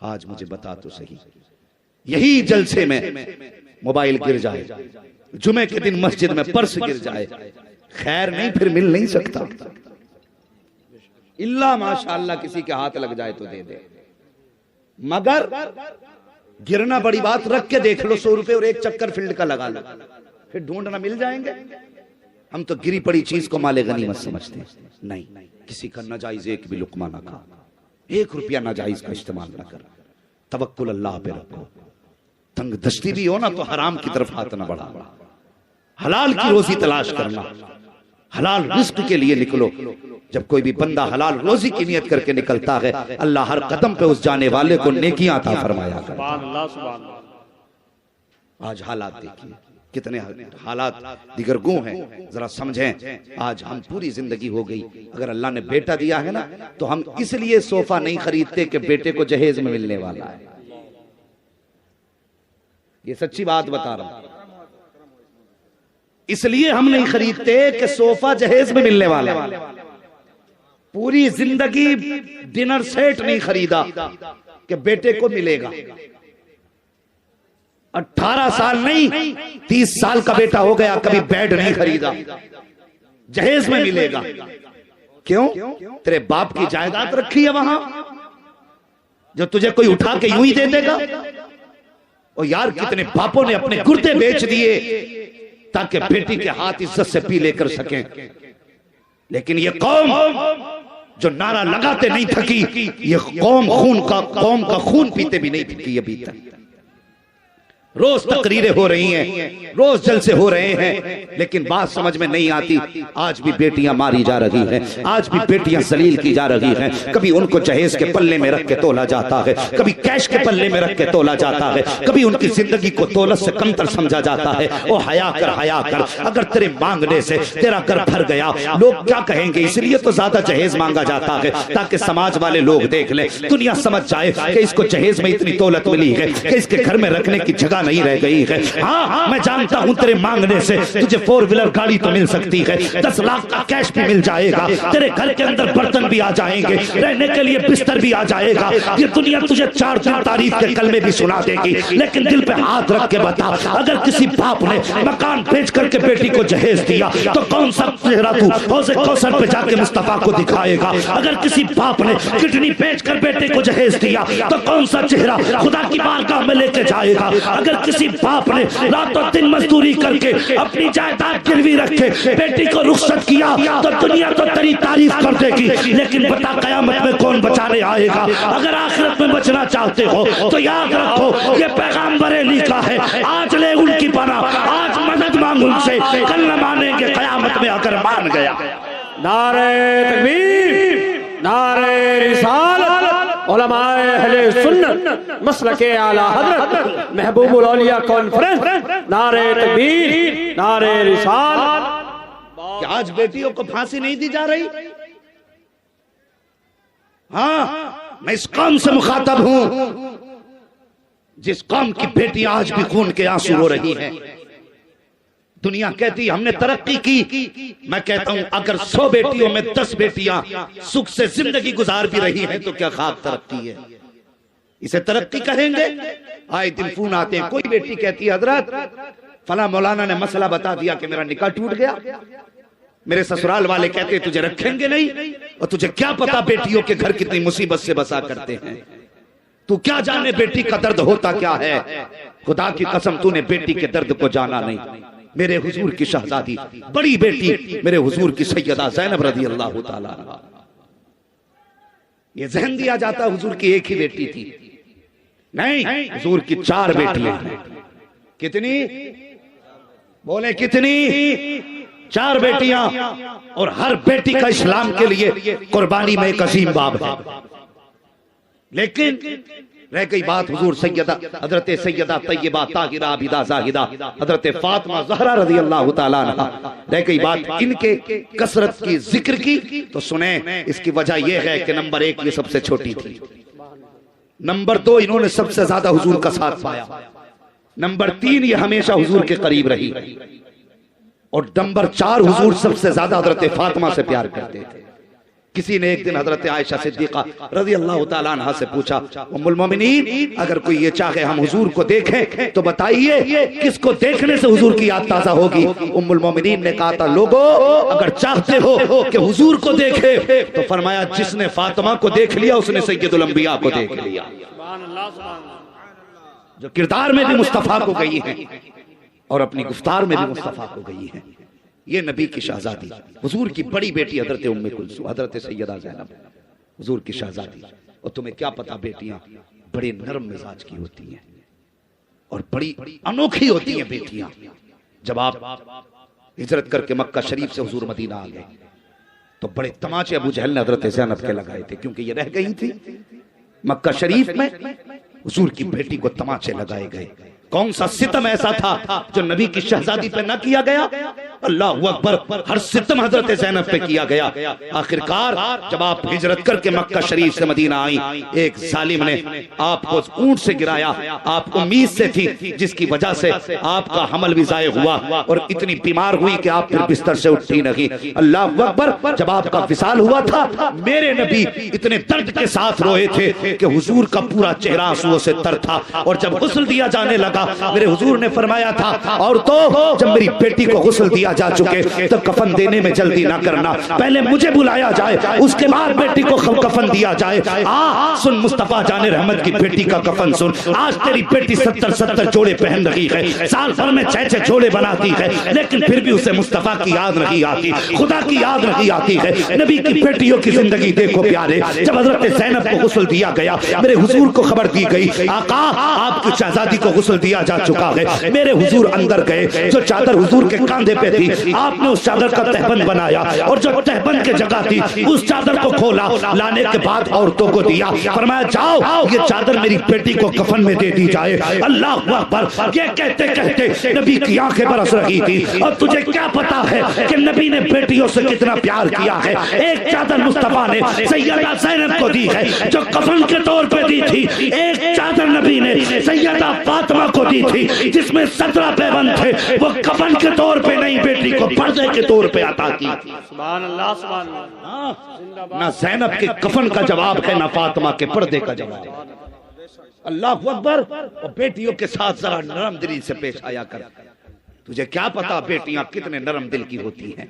आज मुझे बता तो सही, यही जलसे में मोबाइल गिर जाए, जुमे के दिन मस्जिद में पर्स गिर जाए, खैर नहीं, फिर मिल नहीं सकता। इल्ला माशाअल्लाह किसी के हाथ लग जाए तो दे दे, मगर गिरना बड़ी बात। रख के देख लो 100 रुपए और एक चक्कर फील्ड का लगा लो, फिर ढूंढना मिल जाएंगे। हम तो गिरी पड़ी चीज को माले गनीमत समझते हैं। नहीं, किसी का नाजायज एक भी लुकमा ना खा, 1 रुपया नाजायज का इस्तेमाल ना कर, तवक्कुल अल्लाह पे रखो। तंग दस्ती भी हो ना तो हराम की तरफ हाथ ना बढ़ा, हलाल की रोजी तलाश करना, हलाल रिस्क के लिए निकलो। जब कोई भी बंदा हलाल रोजी की नियत करके निकलता है, अल्लाह हर कदम पे उस जाने वाले को नेकियां अता फरमाया करता है। आज हालात देखिए, कितने हालात दिगरगू हैं, जरा समझें। आज हम पूरी जिंदगी हो गई, अगर अल्लाह ने बेटा दिया है ना तो हम इसलिए सोफा नहीं खरीदते कि बेटे को जहेज में मिलने वाला है। ये सच्ची बात बता रहा हूं, इसलिए हम नहीं खरीदते कि सोफा जहेज में मिलने वाला है। पूरी जिंदगी डिनर सेट नहीं खरीदा कि बेटे को मिलेगा। 18 साल नहीं 30 साल का बेटा हो गया, कभी बेड नहीं खरीदा, जहेज में मिलेगा। क्यों? तेरे बाप की जायदाद रखी है वहां, जो तुझे कोई उठा के यूं ही दे देगा। और यार, कितने बापों ने अपने गुर्दे बेच दिए ताकि बेटी के हाथ इज्जत से पी लेकर सकें। लेकिन ये कौम जो नारा लगाते नहीं थकी, ये कौम का खून पीते भी नहीं थकी अभी तक। रोज तकरीरें हो रही हैं, रोज जलसे हो रहे हैं, लेकिन बात समझ में नहीं आती। आज भी बेटियां मारी जा रही हैं, आज भी बेटियां जलील की जा रही हैं। कभी उनको जहेज के पल्ले में रख के तोला जाता है, कभी कैश के पल्ले में रख के तोला जाता है, कभी उनकी जिंदगी को तौलत से कमतर समझा जाता है। ओ हया कर, हया कर, अगर तेरे मांगने से तेरा घर भर गया लोग क्या कहेंगे? इसलिए तो ज्यादा जहेज मांगा जाता है ताकि समाज वाले लोग देख ले, दुनिया समझ जाए कि इसको जहेज में इतनी दौलत मिली है कि इसके घर में रखने की जगह नहीं रह गई है। हाँ, मैं जानता हूं तेरे मांगने से तुझे 4 व्हीलर गाड़ी तो मिल सकती है, 10 लाख का कैश भी मिल जाएगा, तेरे घर के अंदर बर्तन भी आ जाएंगे, रहने के लिए बिस्तर भी आ जाएगा। ये दुनिया तुझे 4 दिन तारीफ के कलमे भी सुना देगी, लेकिन दिल पे हाथ रख के बता, अगर किसी बाप ने मकान बेच करके बेटी को जहेज दिया तो कौन सा चेहरा तू हौज़े कौसर पे जाके मुस्तफा को दिखाएगा? अगर किसी बाप ने किडनी बेच कर बेटे को जहेज दिया तो कौन सा चेहरा खुदा की बारगाह में लेके जाएगा? अगर किसी बाप ने रातों दिन मजदूरी करके अपनी जायदाद गिरवी रखे बेटी को रुखसत किया तो दुनिया तो तेरी तारीफ कर देगी, लेकिन बता कयामत में कौन बचाने आएगा? अगर आखिरत में बचना चाहते हो तो याद रखो ये पैगाम बरेली का है। आज ले उनकी पनाह, आज मदद मांग उनसे, कल न मानेंगे कयामत में अगर मान गया। नारे तकबीर, नारे रिसालत, उलमाए अहले सुन्नत, मसलके आला हज़रत, महबूबुल औलिया कॉन्फ्रेंस, नारे तकबीर, नारे रिसालत। आज बेटियों को फांसी नहीं दी जा रही? हाँ, मैं इस कौम से मुखातब हूं जिस कौम की बेटियां आज भी खून के आंसू रो रही हैं। दुनिया कहती हमने तरक्की की, मैं कहता हूं अगर 100 बेटियों में 10 बेटियां सुख से जिंदगी गुजार भी रही हैं तो क्या खाक तरक्की है? इसे तरक्की कहेंगे? आए दिन फोन आते हैं, कोई बेटी कहती है हजरत फला मौलाना ने मसला बता दिया कि मेरा निकाह टूट गया, मेरे ससुराल वाले कहते तुझे रखेंगे नहीं, और तुझे क्या पता बेटियों के घर कितनी मुसीबत से बसा करते हैं। तू क्या जाने बेटी का दर्द होता क्या है। खुदा की कसम तूने बेटी के दर्द को जाना नहीं। मेरे हुजूर की शहजादी बड़ी बेटी मेरे हुजूर की सैयदा ज़ैनब रज़ी अल्लाह ताला अन्हा। ये जहन दिया जाता हुजूर की एक ही बेटी थी, नहीं हुजूर की 4 बेटियां हैं। कितनी बोले कितनी? 4 बेटियां, और हर बेटी का इस्लाम के लिए कुर्बानी में एक अजीम बाब है। लेकिन रह गई बात हुजूर सैयदा हजरत सैयदा तैयबा ताहिरा आबिदा जाहिदा हजरत फातिमा ज़हरा रज़ी अल्लाह ताला अन्हा। रह गई बात इनके कसरत की जिक्र की, तो सुने इसकी वजह यह है कि नंबर 1 ये सबसे छोटी थी, नंबर 2 इन्होंने सबसे ज्यादा हुजूर का साथ पाया, नंबर 3 ये हमेशा हुजूर के करीब रही, और नंबर 4 हुजूर सबसे ज्यादा हजरत फातिमा से प्यार करते थे। किसी ने एक दिन हजरत आयशा सिद्दीका रज़ी अल्लाह ताला अन्हा से पूछा, उम्मुल मोमिनीन अगर कोई ये चाहे हम हुजूर को देखें तो बताइए किसको देखने से हुजूर की याद ताजा होगी। उम्मुल मोमिनीन ने कहा था, लोगो अगर चाहते हो कि हुजूर को देखे तो फरमाया जिसने फातिमा को देख लिया उसने सैयदुल अंबिया को देख लिया। जो किरदार में भी मुस्तफा को गई है और अपनी गुफ्तार में भी मुस्तफा को गई है। ये नबी की शहजादी हुजूर की बड़ी बेटी हजरत उम्मे कुलसूम हजरत सैयदा ज़ैनब हुजूर की शहजादी। और तुम्हें क्या पता बेटियां बड़े नरम मिजाज की होती हैं और बड़ी अनोखी होती हैं बेटियां। जब आप हिजरत करके मक्का शरीफ से हुजूर मदीना आ गए तो बड़े तमाचे अबू जहल ने हजरत ज़ैनब के लगाए थे, क्योंकि ये रह गई थी मक्का शरीफ में। हुजूर की बेटी को तमाचे लगाए गए। कौन सा सितम ऐसा था जो नबी की शहजादी पे न किया गया? अल्लाहु अकबर, हर सितम हजरत ज़ैनब पे किया गया। आखिरकार जब आप हिजरत करके मक्का शरीफ से मदीना आई, एक जालिम ने आपको ऊंट से गिराया। आप उम्मीद से थी जिसकी वजह से आपका हमल भी जाये हुआ और इतनी बीमार हुई कि आप फिर बिस्तर से उठी नहीं। अल्लाहु अकबर, जब आपका विसाल हुआ था मेरे नबी इतने दर्द के साथ रोए थे कि हुजूर का पूरा चेहरा आंसुओं से तर था। और जब गुस्ल दिया जाने लगा मेरे हुजूर ने फरमाया था, और तो जब मेरी बेटी को गुस्ल दिया जा चुके तो कफन देने में जल्दी ना करना, पहले मुझे बुलाया जाए उसके बाद बेटी को कफन दिया जाए। सुन मुस्तफा जाने रहमत की बेटी का कफन सुन। आज तेरी बेटी 70 जोड़े पहन रही है, साल भर में 6 जोड़े बनाती है, लेकिन फिर भी उसे मुस्तफा की याद नहीं आती, खुदा की याद नहीं आती है। नबी की बेटियों की जिंदगी देखो प्यारे। जब हजरत ज़ैनब को गुस्ल दिया गया मेरे हुजूर को खबर दी गई, आका आपकी शहजादी को गुस्ल दिया जा चुका है। मेरे हुजूर अंदर गए, जो चादर हुजूर के कांधे पे थी आपने उस चादर का तहबंद बनाया और जो तहबंद की जगह थी उस चादर को खोला, लाने के बाद औरतों को दिया। फरमाया जाओ ये चादर मेरी बेटी को कफन में दे दी जाए। अल्लाह अकबर, ये कहते कहते नबी की आंखें बरस रही थी। और तुझे क्या पता है कि नबी ने बेटियों से कितना प्यार किया है। एक चादर मुस्तफा ने सैयदा ज़ैनब को दी है जो कफन के तौर पे दी थी, एक चादर नबी ने सैयदा फातिमा को दी थी जिसमें 17 पैबंद थे, वो कफन के तौर पे नहीं बेटी को पर्दे के तौर पे अता की। सुभान अल्लाह, सुभान अल्लाह। ना ज़ैनब के कफन का जवाब है ना फातिमा के पर्दे का जवाब। अल्लाह अकबर। और बेटियों के साथ जरा नरम दिली से पेश आया कर। तुझे क्या पता बेटियां कितने नरम दिल की होती हैं।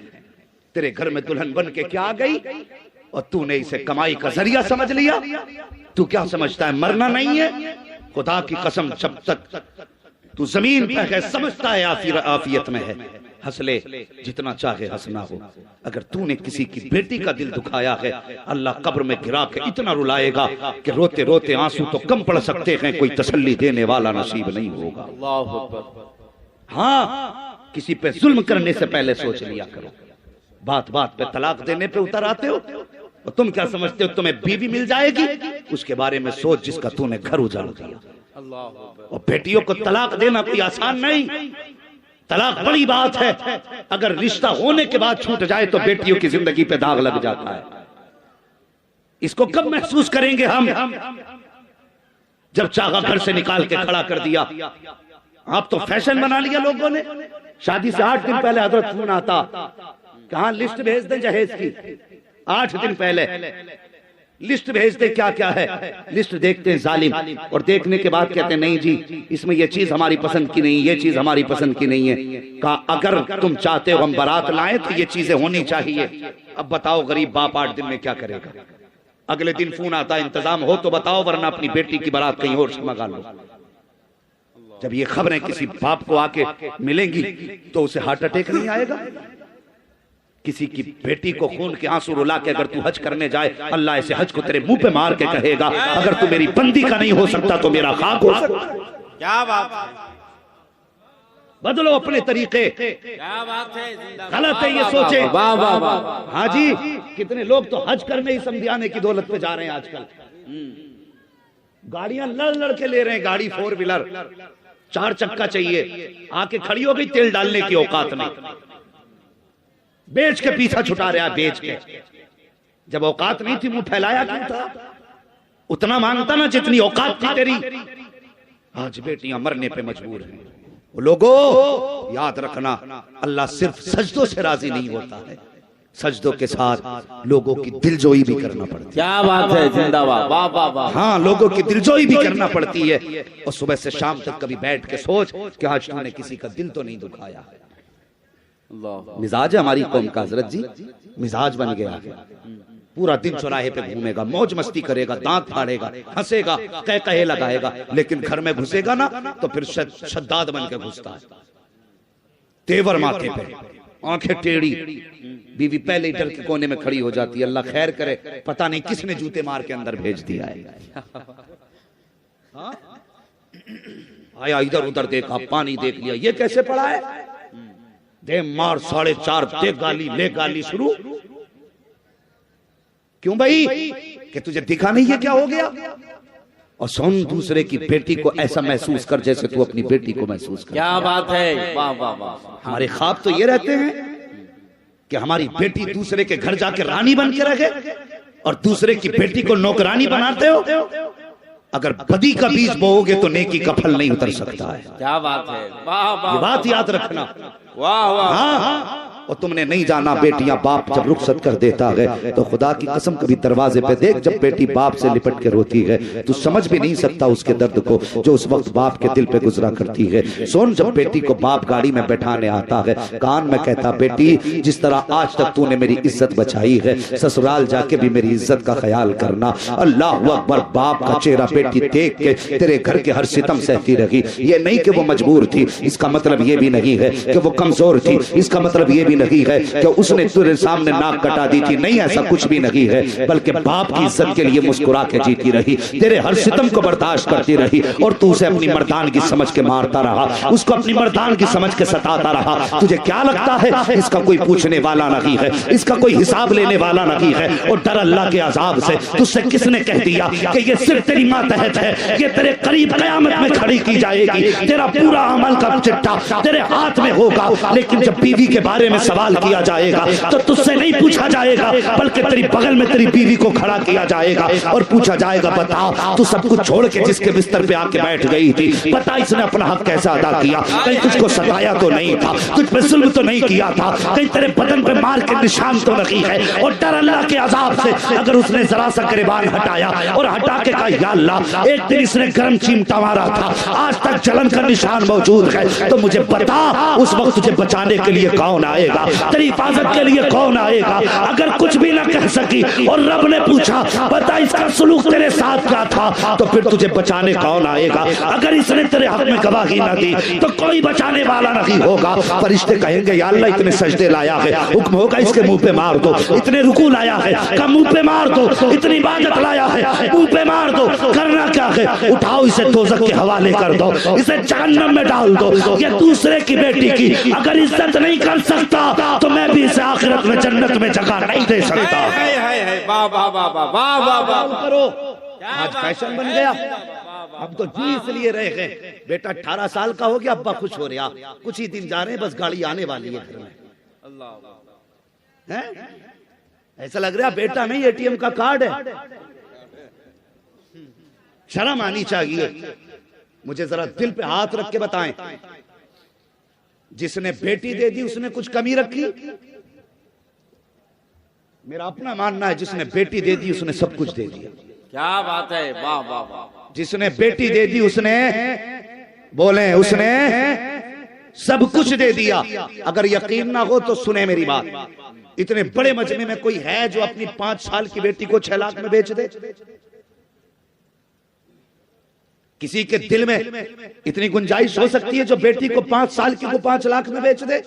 तेरे घर में दुल्हन बन के क्या आ गई और तूने इसे कमाई का जरिया समझ लिया। तू क्या समझता है मरना नहीं है? खुदा की कसम जब तक तू जमीन पे है समझता है आफियत में है, हंस ले जितना चाहे हंसना हो। अगर तूने किसी की बेटी का दिल दुखाया है अल्लाह कब्र में गिरा के इतना रुलाएगा कि रोते रोते आंसू तो कम पड़ सकते हैं, कोई तसल्ली देने वाला नसीब नहीं होगा। हाँ, किसी पे जुल्म करने से पहले सोच लिया करो। बात बात पे तलाक देने पे उतर आते हो और तुम क्या समझते हो तुम्हें बीवी मिल जाएगी? उसके बारे में सोच जिसका तूने घर उजाड़ दिया। और बेटियों को तलाक देना कोई आसान नहीं, तलाक बड़ी बात है। अगर रिश्ता होने के बाद छूट जाए तो बेटियों की जिंदगी पे दाग लग जाता है। इसको कब महसूस करेंगे हम? जब चाहा घर से निकाल के खड़ा कर दिया। आप तो फैशन बना लिया लोगों ने। शादी से 8 दिन पहले हजरत फोन आता, कहां लिस्ट भेज दें जहेज की। 8 दिन पहले लिस्ट भेजते क्या क्या है, लिस्ट देखते हैं जालिम, और देखने के बाद कहते हैं नहीं जी इसमें ये चीज हमारी पसंद की नहीं, ये चीज हमारी पसंद की नहीं है। कहा अगर तुम चाहते हो हम बारात लाएं तो ये चीजें होनी चाहिए। अब बताओ गरीब बाप 8 दिन में क्या करेगा? अगले दिन फोन आता, इंतजाम हो तो बताओ वरना अपनी बेटी की बारात कहीं और से मंगा लो। जब ये खबरें किसी बाप को आके मिलेंगी तो उसे हार्ट अटैक नहीं आएगा? किसी की बेटी को खून के आंसू रुला के अगर तू हज करने जाए, अल्लाह ऐसे हज को तेरे मुंह पे मार के कहेगा, अगर तू मेरी बंदी का नहीं हो सकता तो मेरा खाक हो सकता। क्या बात है, बदलो अपने तरीके। क्या बात है, गलत है ये सोचे। वाह वाह वाह। हाँ जी, कितने लोग तो हज करने ही समझाने की दौलत पे जा रहे हैं आजकल। गाड़ियां लड़ लड़ के ले रहे हैं, गाड़ी 4 व्हीलर 4 चक्का चाहिए, आके खड़ी हो गई तेल डालने की औकात नहीं, बेच के पीछा छुटा रहा, बेच के। जब औकात नहीं थी मुंह फैलाया क्यों था? उतना मांगता ना जितनी औकात थी तेरी। आज बेटियां मरने पे मजबूर हैं। लोगों याद रखना, अल्लाह सिर्फ सजदों से राजी नहीं होता है, सजदों के साथ लोगों की दिलजोई भी करना पड़ती है। क्या बात है, जिंदाबाद, वाह वाह वाह। हाँ, लोगों की दिलजोई भी करना पड़ती है। और सुबह से शाम तक कभी बैठ के सोच कि आज तूने किसी का दिल तो नहीं दुखाया। मिजाज है हमारी कौम का हजरत जी, मिजाज बन गया है। पूरा दिन चौराहे पे घूमेगा, मौज मस्ती करेगा, दांत फाड़ेगा, हंसेगा, कह कहे लगाएगा, लेकिन घर में घुसेगा ना तो फिर शद्दाद बन के घुसता है, तेवर माथे पे, आंखें टेढ़ी। बीवी पहले ही डर के कोने में खड़ी हो जाती है, अल्लाह खैर करे, पता नहीं किसने जूते मार के अंदर भेज दिया है। आया इधर उधर देखा, पानी देख लिया, ये कैसे पड़ा है, दे मार 4.5 दे गाली, ले गाली शुरू। क्यों भाई, कि तुझे दिखा नहीं है क्या हो गया? और सुन, दूसरे की बेटी को ऐसा महसूस कर जैसे तू अपनी बेटी को महसूस कर। क्या बात है, वाह वाह वाह। हमारे ख्वाब तो ये रहते हैं कि हमारी बेटी दूसरे के घर जाके रानी बन के रहे, और दूसरे की बेटी को नौकरानी बनाते हो। अगर बदी का बीज बोओगे तो नेकी का फल नहीं उतर सकता है। क्या बात है, वाह वाह। ये बात याद रखना। वाह वाह। हाँ, और तुमने नहीं जाना, बेटियां बाप जब रुखसत कर देता है तो खुदा की कसम कभी दरवाजे पे देख, जब बेटी बाप से लिपट के रोती है तू समझ भी नहीं सकता उसके दर्द को जो उस वक्त बाप के दिल पे गुजरा करती है। सुन, जब बेटी को बाप गाड़ी में बैठाने आता है, कान में कहता, बेटी जिस तरह आज तक तूने मेरी इज्जत बचाई है, ससुराल जाके भी मेरी इज्जत का ख्याल करना। अल्लाह अकबर। बाप का चेहरा बेटी देख के तेरे घर के हर सितम सहती रही। ये नहीं कि वो मजबूर थी, इसका मतलब ये भी नहीं है कि वो कमजोर थी, इसका मतलब ये नहीं है कि उसने तेरे सामने नाक कटा दी थी, नहीं, ऐसा कुछ भी नहीं है, बल्कि बाप की इज्जत के लिए मुस्कुरा के जीती रही, तेरे हर सितम को बर्दाश्त करती रही, और तू उसे अपनी मर्दानगी समझ के मारता रहा, उसको अपनी मर्दानगी समझ के सताता रहा। तुझे क्या लगता है इसका कोई पूछने वाला नहीं है, इसका कोई हिसाब लेने वाला नहीं है, और डर अल्लाह के अजाब से तुझसे किसने कह दिया कि ये सिर्फ तेरी मातहत है, ये तेरे करीब कयामत में खड़ी की जाएगी, तेरा पूरा अमल का चिट्ठा तेरे हाथ में होगा। लेकिन जब बीवी के बारे में सवाल किया जाएगा तो तुझसे नहीं पूछा जाएगा, बल्कि तेरी बगल में तेरी बीवी को खड़ा किया जाएगा और पूछा जाएगा, बता तू सब कुछ छोड़ के जिसके बिस्तर पे आके बैठ गई थी, बता इसने अपना हक कैसा अदा किया, कहीं तुझको सताया तो नहीं था, तुझ पे जुल्म तो नहीं किया था, कहीं तेरे बदन पे मार के निशान तो नहीं है। और डर अल्लाह के अजाब से अगर उसने जरा सा गिरबान हटाया और हटा के कहा, या अल्लाह एक दिन इसने गर्म चिमटा मारा था, आज तक जलन का निशान मौजूद है, तो मुझे बता उस वक्त तुझे बचाने के लिए कौन आएगा, तेरी हिफाजत के लिए कौन आएगा। अगर कुछ भी ना कह सकी और रब ने पूछा, बता इसका सुलूक तेरे साथ क्या था, तो फिर तुझे बचाने कौन आएगा। अगर इसने तेरे हक में गवाही ना दी तो कोई बचाने वाला नहीं होगा। फरिश्ते कहेंगे, या अल्लाह इतने सजदे लाया है, हुक्म होगा इसके मुंह पे मार दो, इतने रुकू लाया है का मुंह पे मार दो, इतनी इबादत लाया है मुंह पे मार दो, करना क्या है, उठाओ इसे दोज़ख के हवाले कर दो, इसे जहन्नम में डाल दो। ये दूसरे की बेटी की अगर इज्जत नहीं कर सकता तो मैं भी इसे आखिरत में जन्नत में जगह नहीं दे सकता। वाह वाह वाह वाह वाह वाह वाह। करो, आज फैशन बन गया, अब तो जी इसलिए रहे गए। बेटा 18 साल का हो गया, अब्बा खुश हो रहा, कुछ ही दिन जा रहे हैं, बस गाड़ी आने वाली है घर में। हैं? ऐसा लग रहा बेटा नहीं एटीएम का कार्ड है। शर्म आनी चाहिए। मुझे जरा दिल पे हाथ रख के बताएं, जिसने बेटी दे दी उसने कुछ कमी रखी? मेरा अपना मानना है जिसने बेटी दे दी उसने सब कुछ दे दिया। क्या बात है, वाह वाह वाह। जिसने बेटी दे दी उसने, बोले उसने सब कुछ दे दिया। अगर यकीन ना हो तो सुने मेरी बात, इतने बड़े मजमे में कोई है जो अपनी 5 साल की बेटी को 6 लाख में बेच दे? किसी के दिल में इतनी गुंजाइश हो सकती है जो बेटी को 5 साल की को 5 लाख में बेच दे?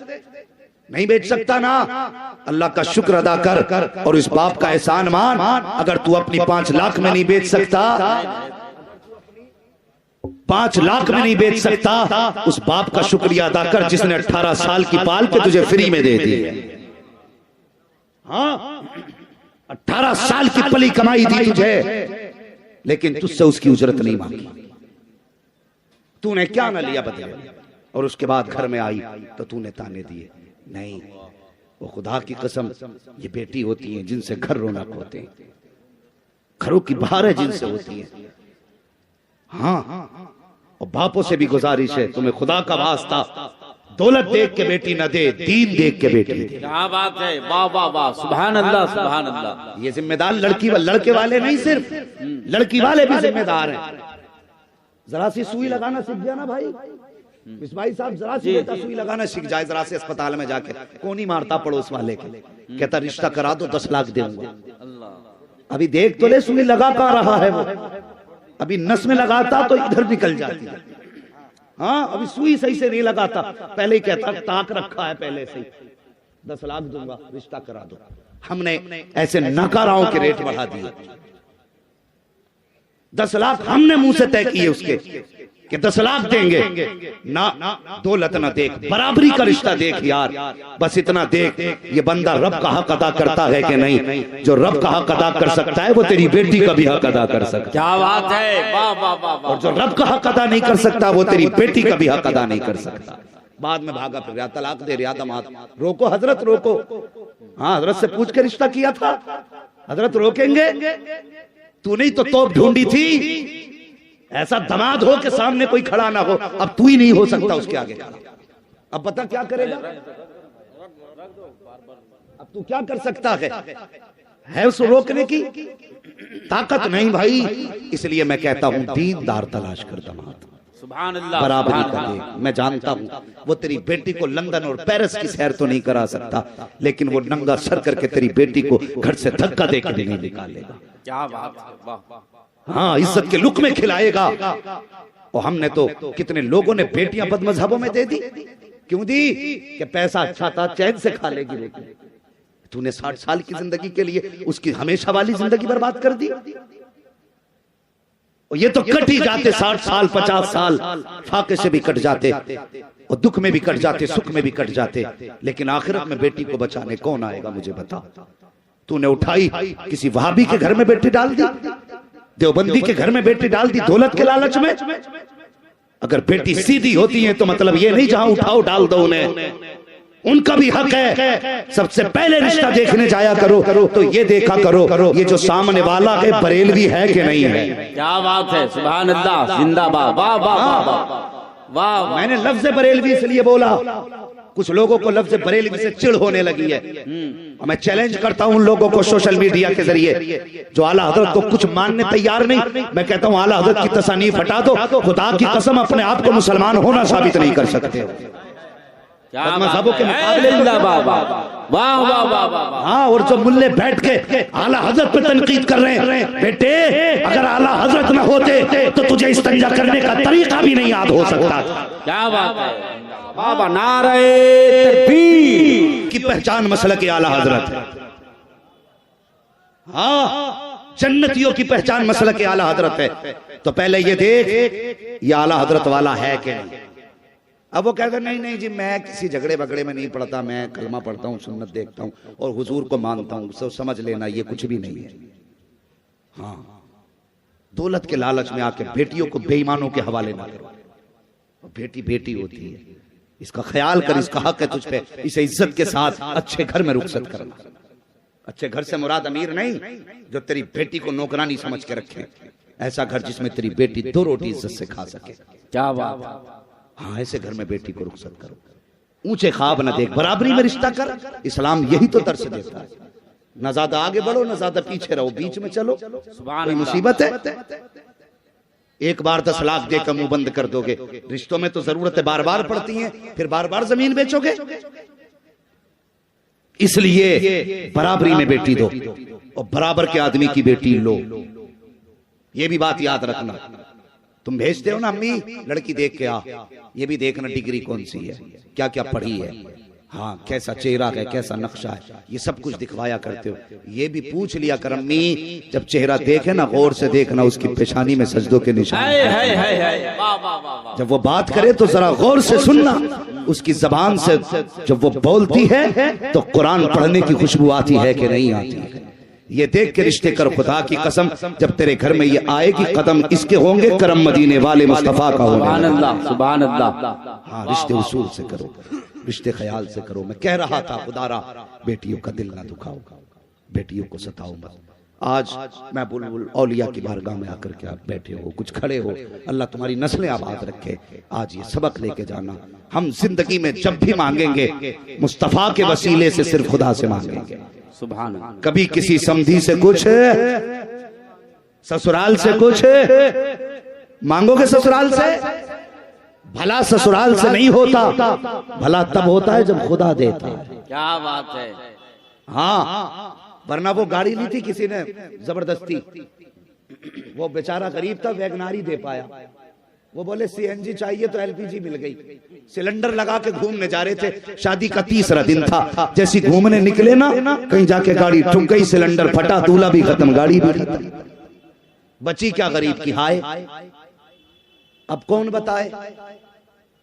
नहीं बेच सकता ना। अल्लाह का शुक्र अदा कर और इस बाप का एहसान मान। अगर तू अपनी 5 लाख में नहीं बेच सकता, 5 लाख में नहीं बेच सकता, उस बाप का शुक्रिया अदा कर जिसने 18 साल की पाल के तुझे फ्री में दे दी है। हाँ, 18 साल की पली कमाई दी तुझे, लेकिन तुझसे उसकी उजरत नहीं मांगी। तूने क्या न लिया बदले, और उसके बाद घर में आई तो तूने ताने दिए। नहीं, वो खुदा की कसम, ये बेटी होती है जिनसे घर रौनक होते हैं, घरों की बहार है जिनसे होती है। हाँ, और बापों से भी गुजारिश है, तुम्हें खुदा का वास्ता दौलत देख के बेटी न दे, दीन देख के बेटी दे। क्या बात है, वाह वाह वाह, सुभान अल्लाह सुभान अल्लाह। ये जिम्मेदार लड़के वाले नहीं, सिर्फ लड़की वाले भी जिम्मेदार हैं। जरा सी सुई लगाना सीख गया ना भाई, इस भाई साहब जरा सी बेटा सुई लगाना सीख जाए, जरा से अस्पताल में जाके कौन ही मारता पड़ोस वाले के, कहता रिश्ता करा दो 10 लाख दूंगा। अभी देख तो ले सुई लगा पा रहा है वो, अभी नस में लगाता तो इधर निकल जाती है। हाँ, अभी सुई सही से नहीं लगाता, पहले ही कहता ताक रखा है पहले से, 10 लाख दूंगा रिश्ता करा दो। हमने ऐसे नकाराओं के रेट बढ़ा दिए। 10 लाख हमने मुंह से तय किए उसके कि 10 लाख देंगे ना, दौलत ना देख, बराबरी का रिश्ता देख यार, बस इतना देख ये बंदा रब का हक अदा करता है कि नहीं। जो रब का हक अदा कर सकता है वो तेरी बेटी का भी हक अदा कर सकता है। क्या बात है, वाह वाह वाह वाह। और जो रब का हक अदा नहीं कर सकता वो तेरी बेटी का भी हक अदा नहीं कर सकता। बाद में भागा फिर तलाक दे रहा था। रोको हजरत, रोको। हाँ, हजरत से पूछ के रिश्ता किया था, हजरत रोकेंगे? तूने ही तो तोप ढूंढी थी, ऐसा दमाद हो के सामने कोई खड़ा ना हो। अब तू ही नहीं हो सकता उसके आगे खड़ा। अब पता क्या करेगा? अब तू क्या कर सकता है उसको रोकने की ताकत नहीं भाई। इसलिए मैं कहता हूं दीनदार तलाश कर दमाद, सुभान अल्लाह, बराबरी का दे। मैं जानता हूं वो तेरी बेटी को लंदन और पेरिस की सैर तो नहीं करा सकता, लेकिन वो नंगा सर करके तेरी बेटी को घर से धक्का दे के नहीं निकालेगा। क्या बात है, वाह वाह। हाँ, इज्जत के लुक में खिलाएगा। और हमने तो कितने लोगों ने बेटियां बदमजहबों में दे दी। क्यों दी? कि पैसा अच्छा था, चैन से खा लेगी। लेकिन तूने 60 साल की जिंदगी के लिए उसकी हमेशा वाली जिंदगी बर्बाद कर दी। और ये तो कट ही जाते 60 साल 50 साल, फाके से भी कट जाते और दुख में भी कट जाते, सुख में भी कट जाते। लेकिन आखिरत में बेटी को बचाने कौन आएगा मुझे बता। तूने उठाई किसी वहाबी के घर में बेटी डाल दी, देवबंदी के घर में बेटी डाल दी दौलत के लालच में। अगर बेटी सीधी होती है तो मतलब ये नहीं जहां उठाओ डाल दो उन्हें, उनका भी हक है। सबसे पहले रिश्ता देखने जाया करो तो ये देखा करो ये जो सामने वाला है बरेलवी है कि नहीं है। क्या बात है, सुभान अल्लाह, जिंदाबाद, वाह वाह वाह वाह। मैंने लफ्ज बरेलवी इसलिए बोला, कुछ लोगों को लफ्ज बरेलवी से चिढ़ होने लगी है। और मैं चैलेंज करता हूं उन लोगों को सोशल मीडिया के जरिए जो आला हजरत को कुछ मानने तैयार नहीं। मैं कहता हूं आला हजरत की तसानीफ हटा दो, खुदा की कसम अपने आप को मुसलमान होना साबित नहीं कर सकते। मजहबों के मुकाबले वाह वाह वाह वाह। हाँ, और जो मुल्ले बैठ के आला हजरत पे तनकीद कर रहे हैं, बेटे अगर आला हजरत न होते तो तुझे इस्तिंजा करने का तरीका भी नहीं याद हो सकता। क्या बात है बाबा, नारे तकबीर की पहचान मसलक आला हजरत है। हाँ, जन्नतियों की पहचान मसलक आला हजरत है। तो पहले ये देख ये आला हजरत वाला है कि नहीं। अब वो कहता नहीं जी मैं किसी झगड़े बगड़े में नहीं पड़ता, मैं कलमा पढ़ता हूँ, सुन्नत देखता हूँ और हुजूर को मानता हूँ, सब समझ लेना ये कुछ भी नहीं है। हाँ, दौलत के लालच में आके बेटियों को बेईमानों के हवाले ना करो। बेटी बेटी होती है, इसका ख्याल कर, इसका हक है तुझ पे। इसे इज्जत के साथ अच्छे घर में रुखसत करना। अच्छे घर से मुराद अमीर नहीं जो तेरी बेटी को नौकरानी समझ के रखे, ऐसा घर जिसमें तेरी बेटी 2 रोटी इज्जत से खा सके। क्या बात। हाँ, ऐसे घर में बेटी को रुखसत करो। ऊंचे ख्वाब न देख, बराबरी में रिश्ता कर। इस्लाम यही तो दर्श देता है। न ज्यादा आगे बढ़ो न ज्यादा पीछे रहो, बीच में चलो। कोई मुसीबत है? एक बार 10 लाख देकर मुंह बंद कर दोगे। रिश्तों में तो जरूरतें बार बार पड़ती हैं, फिर बार बार जमीन बेचोगे। इसलिए बराबरी में बेटी दो और बराबर के आदमी की बेटी लो। ये भी बात याद रखना। तुम भेजते हो ना अम्मी लड़की देख के आ, ये भी देखना डिग्री कौन सी है, क्या क्या पढ़ी है, हाँ कैसा चेहरा है, कैसा नक्शा है, ये सब कुछ दिखवाया करते हो। ये भी पूछ लिया कर अम्मी, जब चेहरा देखे ना गौर से देखना, उसकी पेशानी में सजदों के निशान। जब वो बात करे तो जरा गौर से सुनना, उसकी जबान से जब वो बोलती है तो कुरान पढ़ने की खुशबू आती है कि नहीं आती है। ये देख के रिश्ते कर, खुदा की कसम जब तेरे घर में ये आएगी कदम इसके होंगे करम मदीने वाले मुस्तफा का होगा। सुभान अल्लाह। हाँ रिश्ते उसूल से करो, रिश्ते ख्याल से करो। मैं कह रहा था खुदारा बेटियों का दिल ना दुखाओ, बेटियों को सताओ मत। आज मैं बुलबुल औलिया की बारगाह में आकर के आप बैठे हो, कुछ खड़े हो, अल्लाह तुम्हारी नस्लें आबाद रखे। आज ये सबक लेके जाना, हम जिंदगी में जब भी मांगेंगे मुस्तफा के वसीले से सिर्फ खुदा से मांगेंगे। सुभान अल्लाह। कभी किसी समधी से कुछ, ससुराल से कुछ मांगोगे, ससुराल से भला ससुराल से नहीं होता, भला तब होता है जब खुदा देता है। क्या बात है। हाँ वरना वो गाड़ी ली थी किसी ने जबरदस्ती, वो बेचारा गरीब था, वैगनारी दे पाया। वो बोले सीएनजी चाहिए तो एलपीजी मिल गई। सिलेंडर लगा के घूमने जा रहे थे, शादी का तीसरा दिन था। जैसी घूमने निकले ना, कहीं जाके गाड़ी ठुक गई, सिलेंडर फटा, दूल्हा भी खत्म, गाड़ी भी खत्म। बची क्या गरीब की हाय। अब कौन बताए।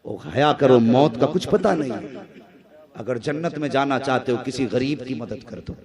ओ हया करो, मौत का कुछ पता नहीं। अगर जन्नत में जाना चाहते हो किसी गरीब की मदद कर दो,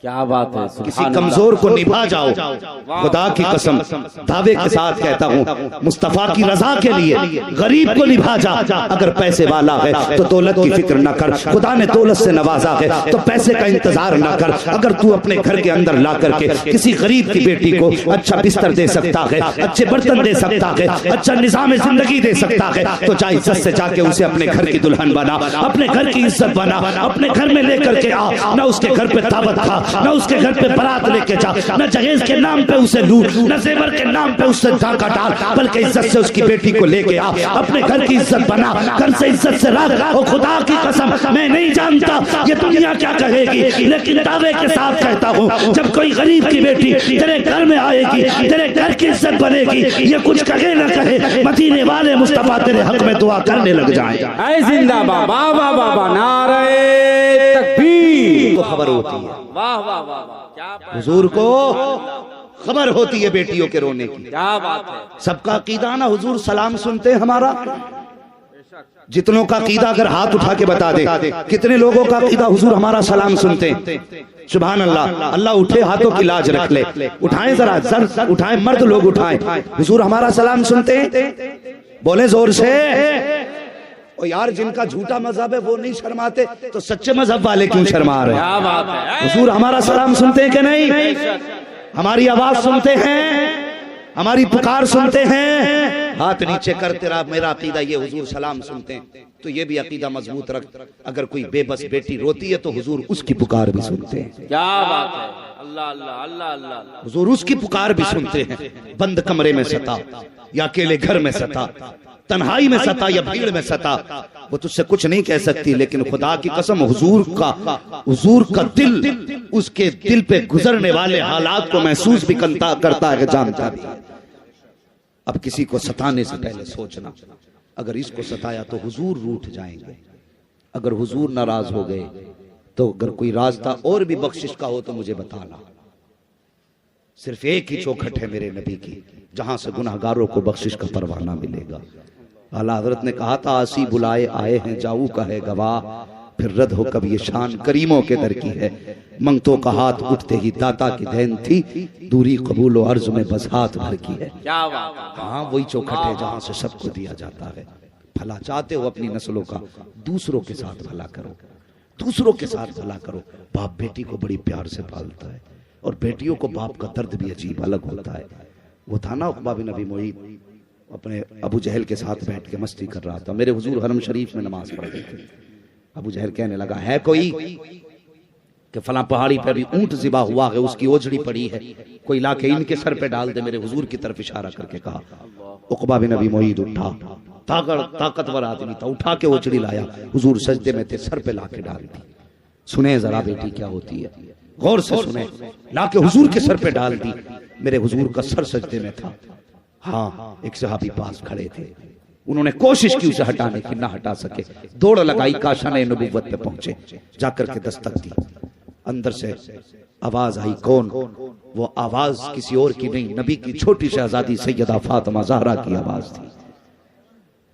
क्या बात है। किसी कमजोर को निभा जाओ। खुदा की कसम दावे के साथ कहता हूँ, मुस्तफा की रजा के लिए गरीब को निभा जा। अगर पैसे वाला है तो दौलत की फिक्र न कर, खुदा ने दौलत से नवाजा है तो पैसे का इंतजार न कर। अगर तू अपने घर के अंदर ला करके किसी गरीब की बेटी को अच्छा बिस्तर दे सकता है, अच्छे बर्तन दे सकता है, अच्छा निजाम जिंदगी दे सकता है, तो चाहे इज्जत से जाके उसे अपने घर की दुल्हन बना, अपने घर की इज्जत बना, अपने घर में लेकर के आ। न उसके घर पे दावत खा, न उसके घर पे बारात लेके जा, न जहेज के नाम पे उसे लूट, न जेवर के नाम पे उससे डाका डाल, बल्कि इज्जत से उसकी बेटी को लेके आ, अपने घर की इज्जत बना, घर से इज्जत से रख। और खुदा की कसम मैं नहीं जानता ये दुनिया क्या कहेगी, लेकिन दावे के साथ कहता हूँ, जब कोई गरीब की बेटी तेरे घर में आएगी, तेरे घर की इज्जत बनेगी, ये कुछ कहे न कहे, मदीने वाले मुस्तफा तेरे हक में दुआ करने लग जाए। जिंदाबाद, बाबा बाबा, नारे तकबीर। खबर होती है, वाह वाह वाह वाह, क्या हुजूर को खबर होती है बेटियों के रोने की। क्या बात है। सबका अकीदा ना, हुजूर सलाम सुनते हैं हमारा। जितनों का अकीदा अगर हाथ उठा के बता दे, कितने लोगों का अकीदा हुजूर हमारा सलाम सुनते हैं। सुभान अल्लाह। अल्लाह उठे हाथों की लाज रख ले, उठाएं जरा, सर उठाएं, मर्द लोग उठाएं, हुजूर हमारा सलाम सुनते हैं, बोले जोर से। और यार जिनका झूठा मजहब है वो नहीं शर्माते, तो सच्चे मजहब वाले क्यों शर्मा रहे हैं। क्या बात है। हुजूर हमारा सलाम सुनते हैं कि नहीं, हमारी आवाज सुनते हैं, हमारी पुकार सुनते हैं। हाथ नीचे कर, तेरा मेरा अकीदा ये, हुजूर सलाम सुनते हैं। तो ये भी अकीदा मजबूत रख, अगर कोई बेबस बेटी रोती है तो हुजूर उसकी पुकार भी सुनते हैं। क्या बात है। अल्लाह अल्लाह अल्लाह अल्लाह। हुजूर उसकी पुकार भी सुनते हैं। बंद कमरे में सता या अकेले घर में सता, तन्हाई में सता या भीड़ में सता, वो तुझसे कुछ नहीं कह सकती, लेकिन खुदा की कसम हुजूर का दिल उसके दिल पे गुजरने वाले हालात को महसूस भी करता है, जानता भी। अब किसी को सताने से पहले सोचना, अगर इसको सताया तो हुजूर रूठ जाएंगे, अगर हुजूर नाराज हो गए तो अगर कोई रास्ता और भी बख्शिश का हो तो मुझे बताना। सिर्फ एक ही चौखट है मेरे नबी की, जहां से गुनाहगारों को बख्शिश का परवाना मिलेगा। आला हजरत ने कहा था, आसी बुलाए आए हैं जाऊ का है गवाह, फिर रद्द हो कब ये शान करीमों के दर की है। मंगतों का हाथ उठते ही दाता की देन थी, दूरी कबूल और अर्ज में बस हाथ भर की है। क्या बात। हाँ वही चौखट है जहां से सबको दिया जाता है। भला चाहते हो अपनी नस्लों का, दूसरों के साथ भला करो, दूसरों के साथ भला करो। बाप बेटी को बड़ी प्यार से पालता है, और बेटियों को बाप का दर्द भी अजीब अलग होता है। वो था ना उक़बा बिन अबी मुईत, अपने अबू जहल के साथ बैठ के मस्ती कर रहा था। मेरे हुजूर हरम शरीफ में नमाज पढ़ रहे थे। अबू जहल कहने लगा, है कोई कि फला पहाड़ी पे अभी ऊंट ज़िबा हुआ है, उसकी ओजड़ी पड़ी है, कोई लाके इनके सर पे डाल दे। मेरे हुजूर की तरफ इशारा करके कहा। उक़बा बिन अबी मुईद उठा, ताकतवर आदमी था, उठा के ओजड़ी लाया, हुजूर सजदे में थे, सर पे लाके डाल दी। सुने जरा बेटी क्या होती है, गौर से सुने। लाके हुजूर के सर पे डाल दी। मेरे हुजूर का सर सजदे में था। हाँ, एक सहाबी पास खड़े थे, उन्होंने कोशिश की उसे हटाने की, ना हटा सके। दौड़ लगाई, काशाने नबुव्वत पे पहुंचे, जाकर के दस्तक दी। अंदर से आवाज आई, कौन? वो आवाज किसी और की नहीं, नबी की छोटी शहजादी सैयदा फातिमा ज़हरा की आवाज थी।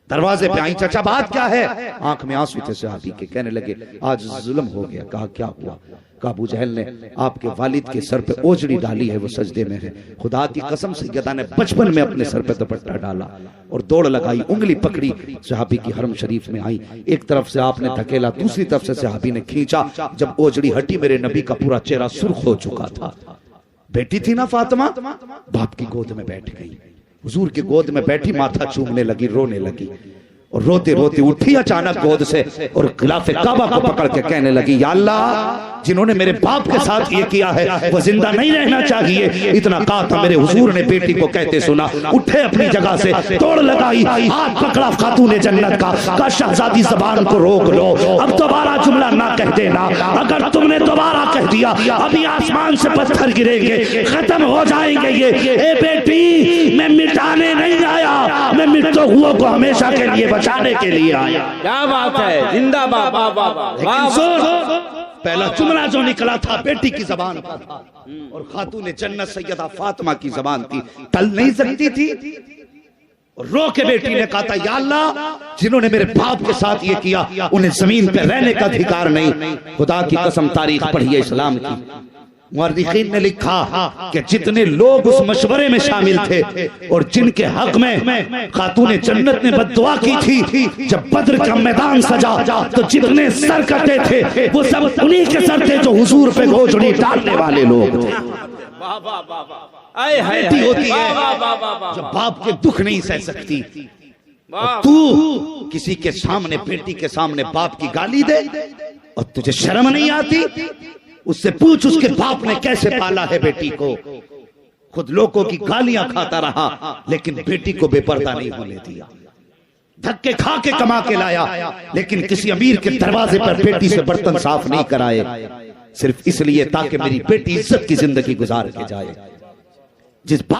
दरवाजे पे आई, चाचा बात क्या है? आंख में आंसू थे सहाबी के, कहने लगे आज जुल्म हो गया। कहा क्या हुआ? कहा अबू जहल ने आपके वालिद के सर पे ओजड़ी डाली है, वो सजदे में है। खुदा की कसम सैयदा ने बचपन में अपने सर पे दुपट्टा डाला और दौड़ लगाई, उंगली पकड़ी, सहाबी की हरम शरीफ में आई। एक तरफ से आपने धकेला, दूसरी तरफ से सहाबी ने खींचा। जब ओजड़ी हटी, मेरे नबी का पूरा चेहरा सुर्ख हो चुका था। बेटी थी ना फातिमा, बाप की गोद में बैठ गई, हुजूर की गोद में बैठी, माथा चूमने लगी, रोने लगी और रोते रोते उठी अचानक गोद से और खिलाफे काबा को पकड़ के कहने लगी, या अल्लाह, जिन्होंने मेरे बाप के साथ ये किया है वो जिंदा नहीं रहना चाहिए। इतना कहा था, मेरे हुजूर ने बेटी को कहते सुना, उठे अपनी जगह से, दौड़ लगाई, हाथ पकड़ा खातूने जन्नत का शहजादी ज़बान को रोक लो, अब दोबारा जुमला ना कह देना। अगर तुमने दोबारा कह दिया, अभी आसमान से पत्थर गिरेंगे, खत्म हो जाएंगे ये। ए बेटी, मैं मिटाने नहीं आया, मैं मिटते हुए को हमेशा के लिए बचाने के लिए आया। क्या बात है, जिंदाबाद। पहला जुमला जो निकला था बेटी की जबान पर था और खातूने जन्नत सैयदा फातिमा की जबान थी, टल नहीं सकती थी। और रो के बेटी ने कहा था, या अल्लाह, जिन्होंने मेरे बाप के साथ ये किया उन्हें जमीन पे रहने का अधिकार नहीं। खुदा की कसम, तारीख पढ़िए इस्लाम की, मुअर्रिखीन ने लिखा कि जितने लोग उस मशवरे में शामिल थे और जिनके हक में खातूने जन्नत ने बद्दुआ की थी, जब बद्र का मैदान सजा तो जितने सर कटे थे वो सब उन्हीं के सर थे जो हुजूर पे ओजड़ी डालने वाले लोग थे। बेटी होती है जो बाप के दुख नहीं सह सकती, और तू किसी के सामने, बेटी के सामने बाप की गाली दे और तुझे शर्म नहीं आती? उससे पूछ उसके बाप ने कैसे पाला है बेटी को। खुद लोगों की गालियां खाता रहा लेकिन बेटी को बेपर्दा नहीं होने दिया। धक्के खा के कमा के लाया, लेकिन किसी अमीर के दरवाजे पर बेटी से बर्तन साफ नहीं कराए, सिर्फ इसलिए ताकि मेरी बेटी इज्जत की जिंदगी गुजार के जाए। जिस